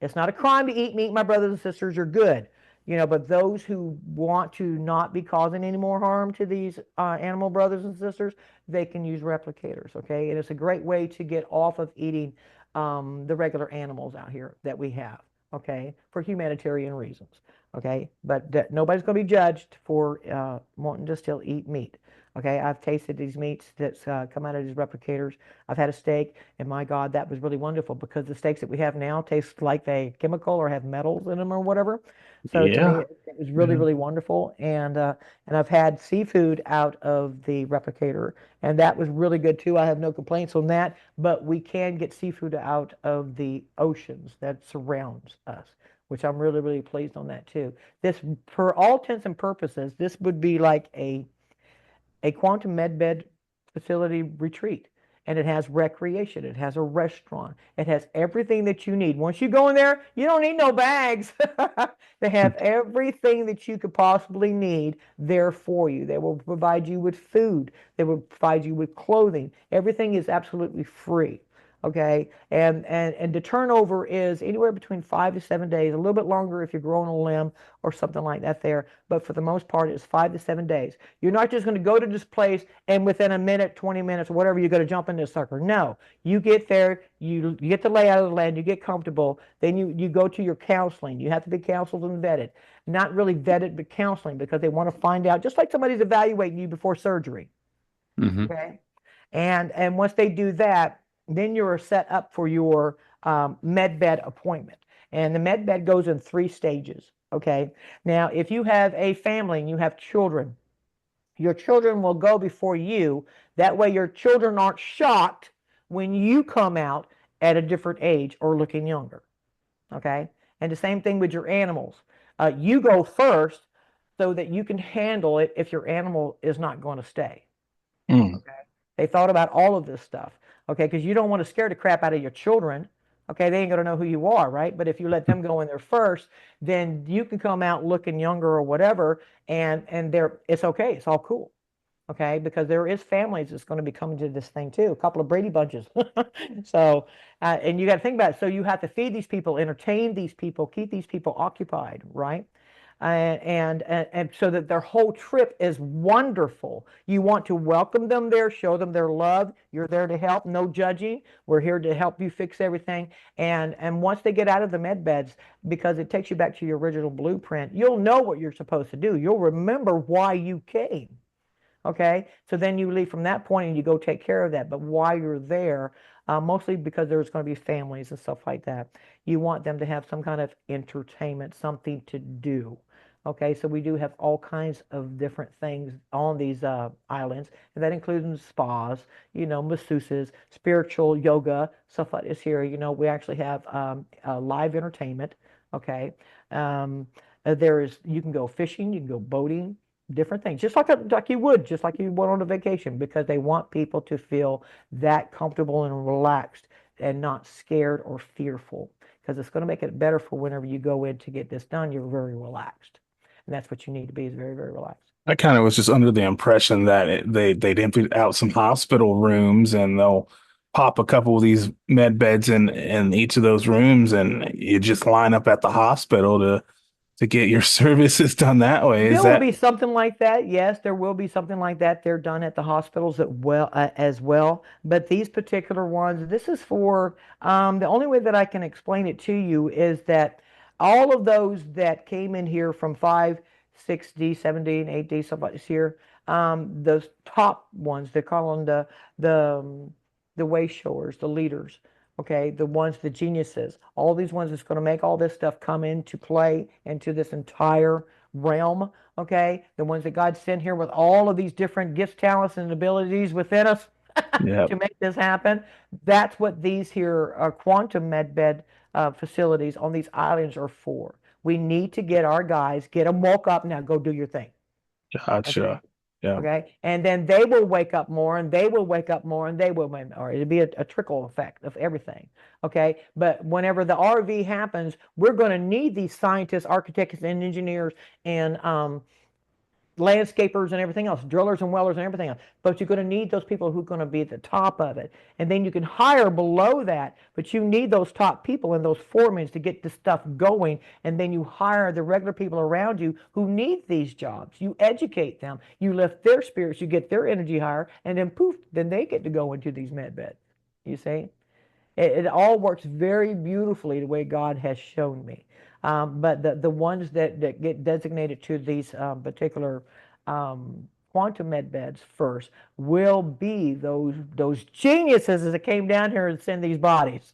It's not a crime to eat meat, my brothers and sisters. You're good. But those who want to not be causing any more harm to these animal brothers and sisters, they can use replicators, okay? And it's a great way to get off of eating the regular animals out here that we have, okay, for humanitarian reasons, okay? But nobody's going to be judged for wanting to still eat meat, okay? I've tasted these meats that's come out of these replicators. I've had a steak, and my God, that was really wonderful because the steaks that we have now taste like they chemical or have metals in them or whatever. So to me, Yeah. it was really, really wonderful. And I've had seafood out of the replicator, and that was really good too. I have no complaints on that. But we can get seafood out of the oceans that surrounds us, which I'm really, really pleased on that too. This, for all intents and purposes, this would be like a quantum medbed facility retreat. And it has recreation. It has a restaurant. It has everything that you need. Once you go in there, you don't need no bags. They have everything that you could possibly need there for you. They will provide you with food. They will provide you with clothing. Everything is absolutely free. Okay, and the turnover is anywhere between 5 to 7 days, a little bit longer if you're growing a limb or something like that there. But for the most part, it's 5 to 7 days. You're not just going to go to this place and within a minute, 20 minutes, or whatever, you're going to jump in this sucker. No, you get there, you get the layout of the land, you get comfortable, then you go to your counseling. You have to be counseled and vetted. Not really vetted, but counseling because they want to find out, just like somebody's evaluating you before surgery. Hmm. Okay. And once they do that, then you're set up for your med bed appointment. And the med bed goes in 3 stages. Okay. Now, if you have a family and you have children, your children will go before you. That way, your children aren't shocked when you come out at a different age or looking younger. Okay. And the same thing with your animals. You go first so that you can handle it if your animal is not going to stay. Mm. Okay. They thought about all of this stuff. Okay. Because you don't want to scare the crap out of your children. Okay. They ain't going to know who you are, right? But if you let them go in there first, then you can come out looking younger or whatever, and it's okay. It's all cool. Okay. Because there is families that's going to be coming to this thing too. A couple of Brady bunches. So, and you got to think about it. So you have to feed these people, entertain these people, keep these people occupied, right? And so that their whole trip is wonderful. You want to welcome them there, show them their love. You're there to help, no judging. We're here to help you fix everything. And once they get out of the med beds, because it takes you back to your original blueprint, you'll know what you're supposed to do. You'll remember why you came. Okay, so then you leave from that point and you go take care of that. But while you're there, mostly because there's going to be families and stuff like that, you want them to have some kind of entertainment, something to do. Okay, so we do have all kinds of different things on these islands, and that includes spas, masseuses, spiritual yoga, stuff like this here. We actually have live entertainment. Okay, you can go fishing, you can go boating, different things, just like you would, just like you went on a vacation, because they want people to feel that comfortable and relaxed and not scared or fearful, because it's going to make it better for whenever you go in to get this done. You're very relaxed, and that's what you need to be, is very, very relaxed. I kind of was just under the impression that they'd emptied out some hospital rooms and they'll pop a couple of these med beds in each of those rooms and you just line up at the hospital to get your services done that way. Is There will that be something like that. Yes, there will be something like that. They're done at the hospitals as well. But these particular ones, this is for the only way that I can explain it to you is that all of those that came in here from 5, 6D, 7D, and 8D, something like this here, those top ones, they call them the way showers, the leaders. Okay, the ones, the geniuses, all these ones that's going to make all this stuff come into play into this entire realm. okay, the ones that God sent here with all of these different gifts, talents, and abilities within us Yeah. to make this happen. That's what these here quantum medbed facilities on these islands are for. We need to get our guys, get them woke up now, go do your thing. Okay. Gotcha. Yeah. Okay. And then they will wake up more and they will wake up more and they will, or it'll be a trickle effect of everything. Okay. But whenever the RV happens, we're going to need these scientists, architects, and engineers and landscapers and everything else, drillers and welders and everything else. But you're going to need those people who are going to be at the top of it. And then you can hire below that, but you need those top people and those foremen to get this stuff going. And then you hire the regular people around you who need these jobs. You educate them, you lift their spirits, you get their energy higher, and then poof, then they get to go into these med beds. You see? It all works very beautifully the way God has shown me. But the ones that get designated to these particular quantum med beds first will be those geniuses that came down here and send these bodies.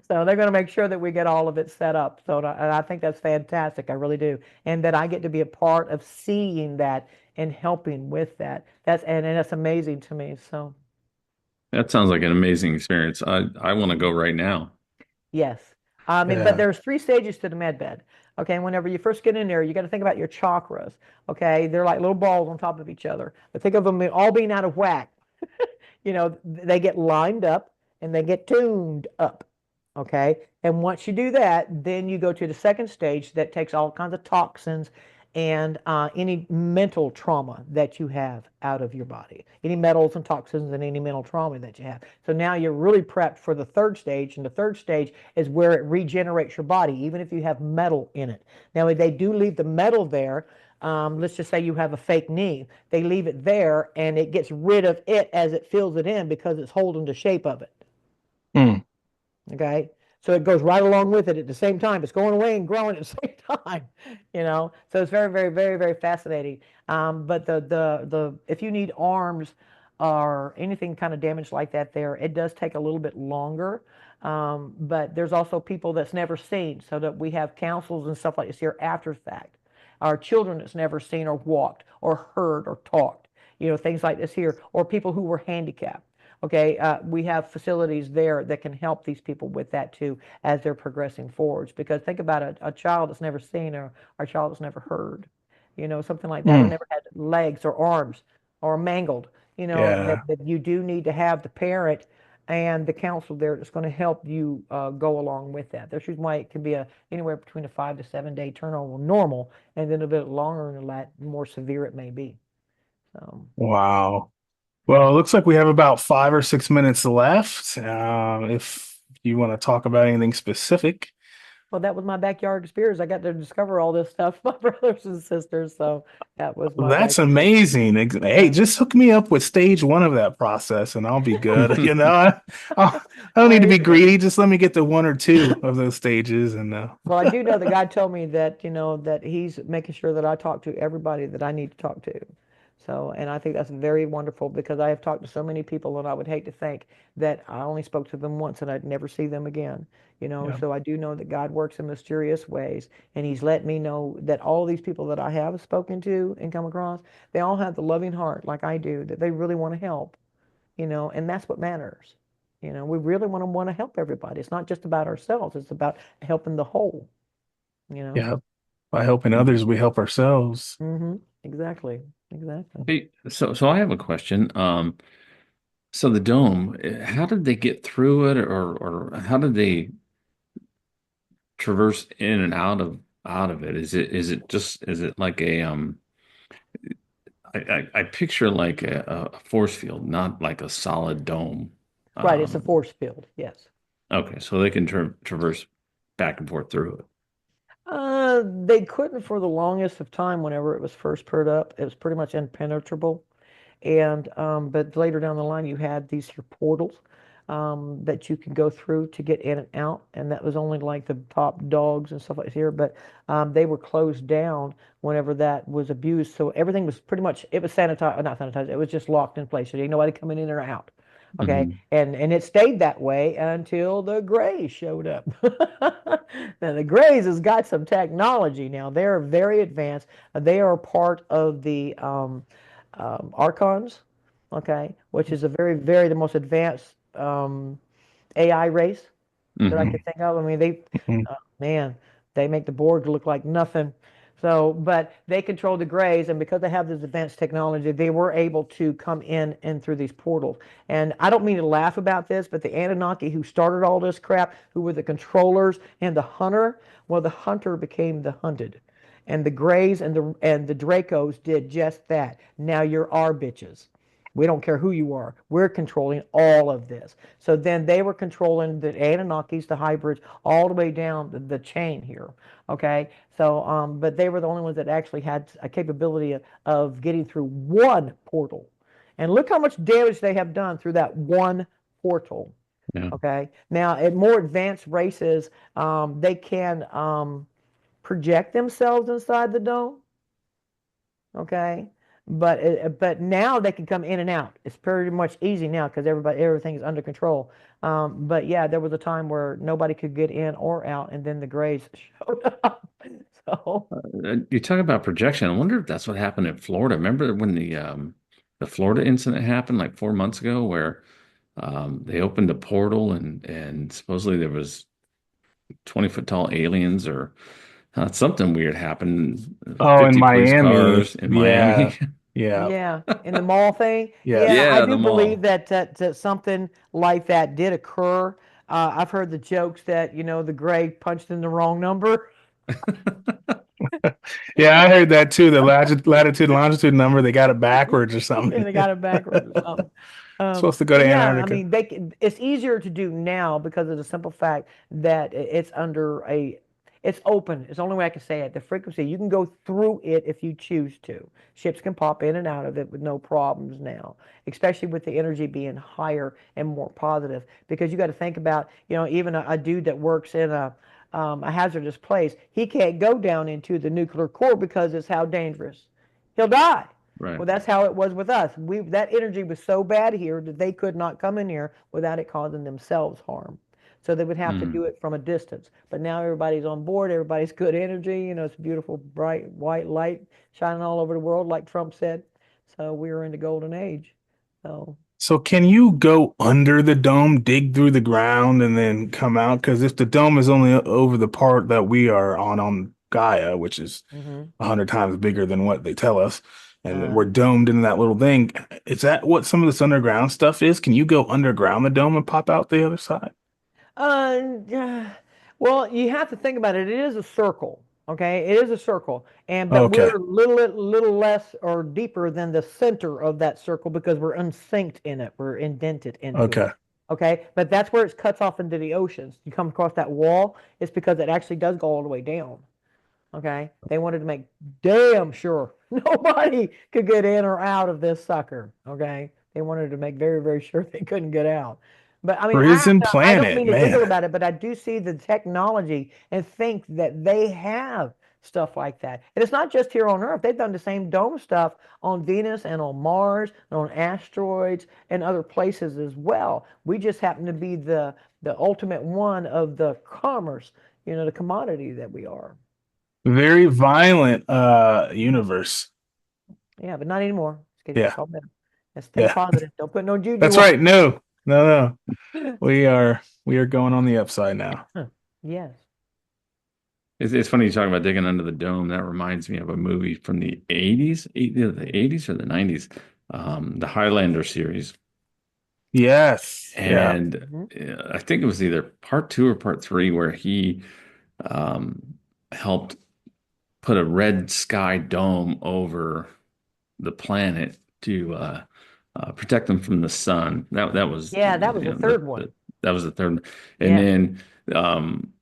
So they're going to make sure that we get all of it set up. So and I think that's fantastic. I really do. And that I get to be a part of seeing that and helping with that. And that's amazing to me. So. That sounds like an amazing experience. I want to go right now. Yes. I mean, but Yeah. there's 3 stages to the med bed. Okay. And whenever you first get in there, you got to think about your chakras. Okay. They're like little balls on top of each other. But think of them all being out of whack. They get lined up and they get tuned up. Okay. And once you do that, then you go to the second stage that takes all kinds of toxins and any mental trauma that you have out of your body, any metals and toxins and any mental trauma that you have. So now you're really prepped for the third stage. And the third stage is where it regenerates your body, even if you have metal in it. Now, they do leave the metal there. Let's just say you have a fake knee. They leave it there and it gets rid of it as it fills it in because it's holding the shape of it. Hmm. Okay. So it goes right along with it at the same time. It's going away and growing at the same time. So it's very, very, very, very fascinating. But the if you need arms or anything kind of damage like that there, it does take a little bit longer. But there's also people that's never seen, so that we have councils and stuff like this here after the fact. Our children that's never seen or walked or heard or talked, things like this here, or people who were handicapped. Okay, we have facilities there that can help these people with that too as they're progressing forwards. Because think about a child that's never seen or a child that's never heard, something like that, or Hmm. never had legs or arms or mangled, Yeah. that you do need to have the parent and the counsel there that's going to help you go along with that. That's the reason why it can be anywhere between a 5 to 7 day turnover normal, and then a bit longer than that, the more severe it may be. So. Wow. Well, it looks like we have about 5 or 6 minutes left. If you want to talk about anything specific, Well, that was my backyard experience. I got to discover all this stuff, my brothers and sisters. So that was my that's backyard. amazing. Hey, Yeah. just hook me up with stage one of that process and I'll be good. I don't Oh, need to you're be good. greedy. Just let me get to one or two of those stages and Well, I do know that God told me that, that He's making sure that I talk to everybody that I need to talk to. So, and I think that's very wonderful because I have talked to so many people and I would hate to think that I only spoke to them once and I'd never see them again. yeah, So I do know that God works in mysterious ways and He's let me know that all these people that I have spoken to and come across, they all have the loving heart like I do, that they really want to help, and that's what matters. We really want to help everybody. It's not just about ourselves, it's about helping the whole, you know. yeah. By helping others, we help ourselves. Exactly. Exactly. Hey, so I have a question. So the dome, how did they get through it, or how did they traverse in and out of it? Is it like I picture like a force field, not like a solid dome. Right, it's a Um, force field, yes. okay, so they can traverse back and forth through it. They couldn't for the longest of time whenever it was first put up. It was pretty much impenetrable. And but later down the line, you had these here portals that you can go through to get in and out, and that was only like the top dogs and stuff like here. But they were closed down whenever that was abused. So everything was pretty much it was sanitized, not sanitized. It was just locked in place. So ain't nobody coming in or out. Okay, Hmm. and it stayed that way until the Greys showed up. Now the Greys has got some technology now. They're very advanced. They are part of the Archons, okay, which is a very the most advanced AI race that I Hmm. could think of. I mean, they, Mhm. man, they make the Borg look like nothing. So, but they control the Greys, and because they have this advanced technology, they were able to come in and through these portals. And I don't mean to laugh about this, but the Anunnaki who started all this crap, who were the controllers and the hunter, well, the hunter became the hunted. And the Greys and the Dracos did just that. Now you're our bitches. We don't care who you are. We're controlling all of this. So then they were controlling the Anunnakis, the hybrids, all the way down the chain here. Okay. So, but they were the only ones that actually had a capability of getting through one portal. And look how much damage they have done through that one portal. Yeah. Okay. Now, at more advanced races, they can project themselves inside the dome. Okay. But now they can come in and out. It's pretty much easy now because everything is under control. But yeah, there was a time where nobody could get in or out, and then the Greys showed up. So You talk about projection. I wonder if that's what happened in Florida. Remember when the Florida incident happened like 4 months ago, where they opened a portal and supposedly there was 20-foot tall aliens or something weird happened. Oh, in 50 police Miami. cars in Yeah. Miami. Yeah. yeah, in the mall thing, yeah, Yes. I Yeah, the do believe mall. that something like that did occur. I've heard the jokes that the Grey punched in the wrong number. Yeah, I heard that too. The latitude and longitude number, they got it backwards or And something. they got it backwards or something. Supposed to go But to yeah, I Antarctica. mean, it's easier to do now because of the simple fact that it's under it's open. It's the only way I can say it. The frequency, you can go through it if you choose to. Ships can pop in and out of it with no problems now, especially with the energy being higher and more positive. Because you got to think about, even a dude that works in a hazardous place, he can't go down into the nuclear core because it's how dangerous. He'll die. Right. Well, that's how it was with us. That energy was so bad here that they could not come in here without it causing themselves harm. So they would have to Mm. do it from a distance. But now everybody's on board. Everybody's good energy. It's beautiful, bright, white light shining all over the world, like Trump said. So we are in the golden age. So So can you go under the dome, dig through the ground, and then come out? Because if the dome is only over the part that we are on Gaia, which is hmm 100 times bigger than what they tell us, and uh, we're domed in that little thing, is that what some of this underground stuff is? Can you go underground the dome and pop out the other side? Yeah. Well, you have to think about it. It is a circle, okay? It is a circle, but Okay. we're little less or deeper than the center of that circle because we're unsynced in it. We're indented into it, Okay. okay? But that's where it cuts off into the oceans. You come across that wall, it's because it actually does go all the way down. Okay, they wanted to make damn sure nobody could get in or out of this sucker. Okay, they wanted to make very sure they couldn't get out. But I mean, Prison I don't planet, mean to man. giggle about it, but I do see the technology and think that they have stuff like that. And it's not just here on Earth. They've done the same dome stuff on Venus and on Mars and on asteroids and other places as well. We just happen to be the ultimate one of the commerce, the commodity that we are. Very violent universe. Yeah, but not anymore. It's Yeah. all better. Let's think Yeah. positive. Don't put no That's juju on right. No. No, no. We are going on the upside now. it. Yes. It's funny you talk about digging under the dome. That reminds me of a movie from the 80s, either the 80s or the 90s, the Highlander series. Yes. Yeah. And hmm I think it was either part two or part three where he um, helped put a red sky dome over the planet to protect them from the sun. That was Yeah, that was the third one. that was the third one. And Yeah. then um,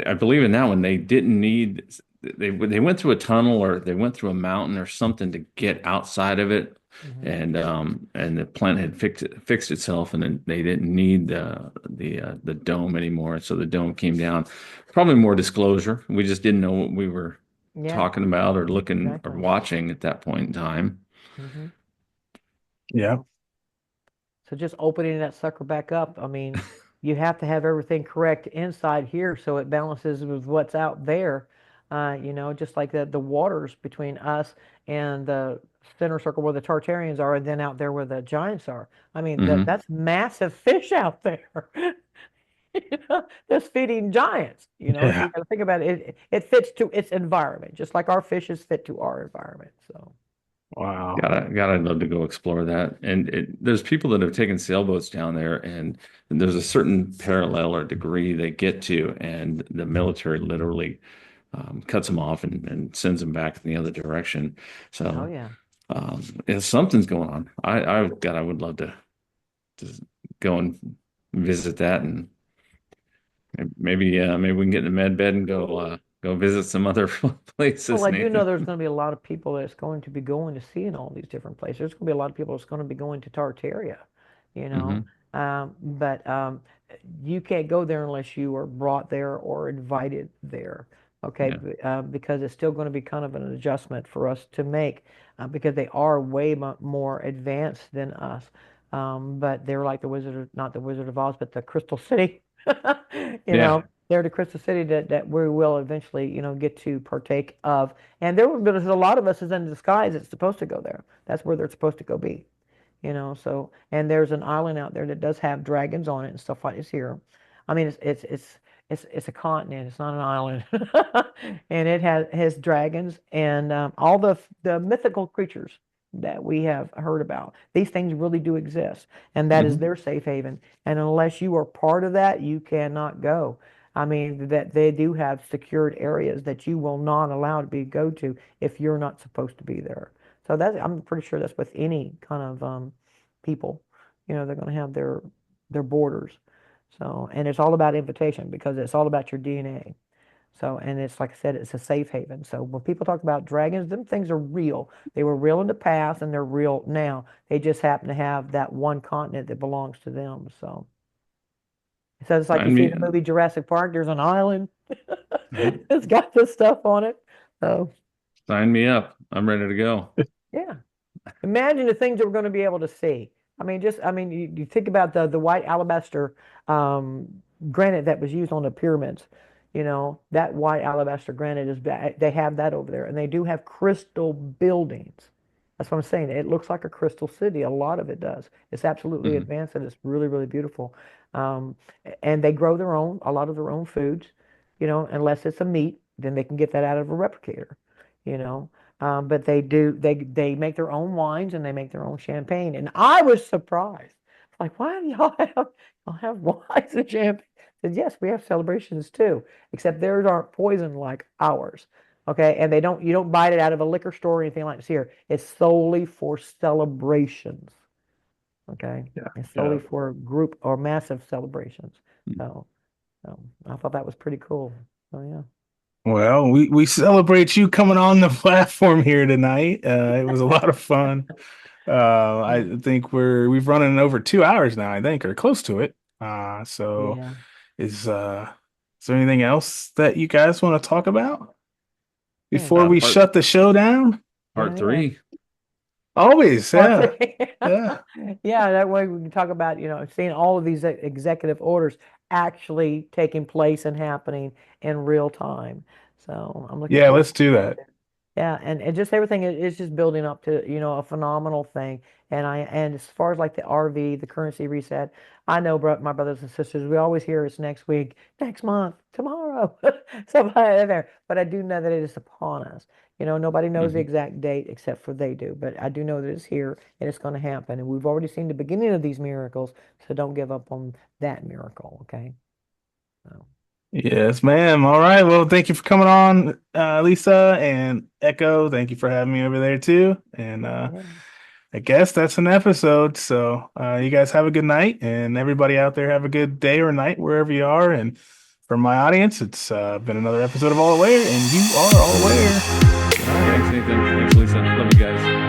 I believe in that one they didn't need they went through a tunnel or they went through a mountain or something to get outside of it. hmm And the planet had fixed itself, and then they didn't need the dome anymore. So the dome came down. Probably more disclosure. We just didn't know what we were Yeah, talking about or looking or exactly. watching at that point in time. hmm Yeah. So just opening that sucker back up, I mean, you have to have everything correct inside here so it balances with what's out there. Just like the waters between us and the center circle where the Tartarians are, and then out there where the giants are. I mean, Hmm. that's massive fish out there. That's feeding giants. So you Yeah. got to think about it. It fits to its environment, just like our fishes fit to our environment. So, Wow. Gotta love to go explore that. And there's people that have taken sailboats down there, and there's a certain parallel or degree they get to, and the military literally cuts them off and sends them back in the other direction. oh So yeah. if something's going on, I would love to go and visit that, and maybe we can get in the med bed and go visit some other Well, places, I do know Nathan. there's going to be a lot of people that's going to be going to see in all these different places. There's going to be a lot of people that's going to be going to Tartaria, you know. Hmm. But you can't go there unless you are brought there or invited there, okay? Yeah. Because it's still going to be kind of an adjustment for us to make because they are way more advanced than us. But they're like not the Wizard of Oz, but the Crystal City. You Yeah. know, they're the Crystal City that we will eventually, get to partake of. And there's a lot of us is in disguise that's supposed to go there. That's where they're supposed to go be. So and there's an island out there that does have dragons on it and stuff like this here. I mean, it's a continent. It's not an island, and it has dragons and all the mythical creatures that we have heard about. These things really do exist, and that is Hmm. their safe haven. And unless you are part of that, you cannot go. I mean, that they do have secured areas that you will not allow to be go to if you're not supposed to be there. So I'm pretty sure that's with any kind of people. They're going to have their borders. So, and it's all about invitation because it's all about your DNA. So, and it's like I said, it's a safe haven. So when people talk about dragons, them things are real. They were real in the past and they're real now. They just happen to have that one continent that belongs to them. So it's like you Sign see me, the movie Jurassic Park. There's an island. uh, It's got this stuff on it. So sign me up. I'm ready to go. yeah. Imagine the things that we're going to be able to see. You think about the white alabaster um, granite that was used on the pyramids. That white alabaster granite they have that over there, and they do have crystal buildings. That's what I'm saying. It looks like a crystal city. A lot of it does. It's absolutely Hmm. advanced and it's really, really beautiful. Um, and they grow a lot of their own foods. Unless it's a meat, then they can get that out of a replicator. You know. But they make their own wines and they make their own champagne. And I was surprised. Like, why do y'all have wines and champagne? I said, yes, we have celebrations too, except theirs aren't poison like ours. Okay, and you don't buy it out of a liquor store or anything like this here. It's solely for celebrations. Okay, Yeah. it's Yeah. solely for group or massive celebrations. So, so I thought that was pretty cool. So yeah. Well, we celebrate you coming on the platform here tonight. It was a lot of fun. I think we've run in over 2 hours now, I think, or close to it. So Yeah. is is there anything else that you guys want to talk about Yeah. before we Part shut the show down? part Yeah. three. Always, Part yeah. three. Yeah. Yeah, that way we can talk about, seeing all of these executive orders actually taking place and happening in real time. So I'm looking Yeah, forward let's to do that. that. Yeah, and just everything is just building up to, a phenomenal thing. And as far as like the RV, the currency reset, I know my brothers and sisters, we always hear it's next week, next month, tomorrow, somebody there. But I do know that it is upon us. Nobody knows the Hmm. exact date except for they do. But I do know that it's here and it's going to happen. And we've already seen the beginning of these miracles, so don't give up on that miracle, okay? So, Yes, ma'am. All right. Well, thank you for coming on, Lisa and Echo. Thank you for having me over there too. And yeah. I guess that's an episode. So you guys have a good night, and everybody out there have a good day or night wherever you are. And for my audience, it's been another episode of All Aware, and you are all aware. Thanks, Nathan. Thanks, Lisa. Love you guys.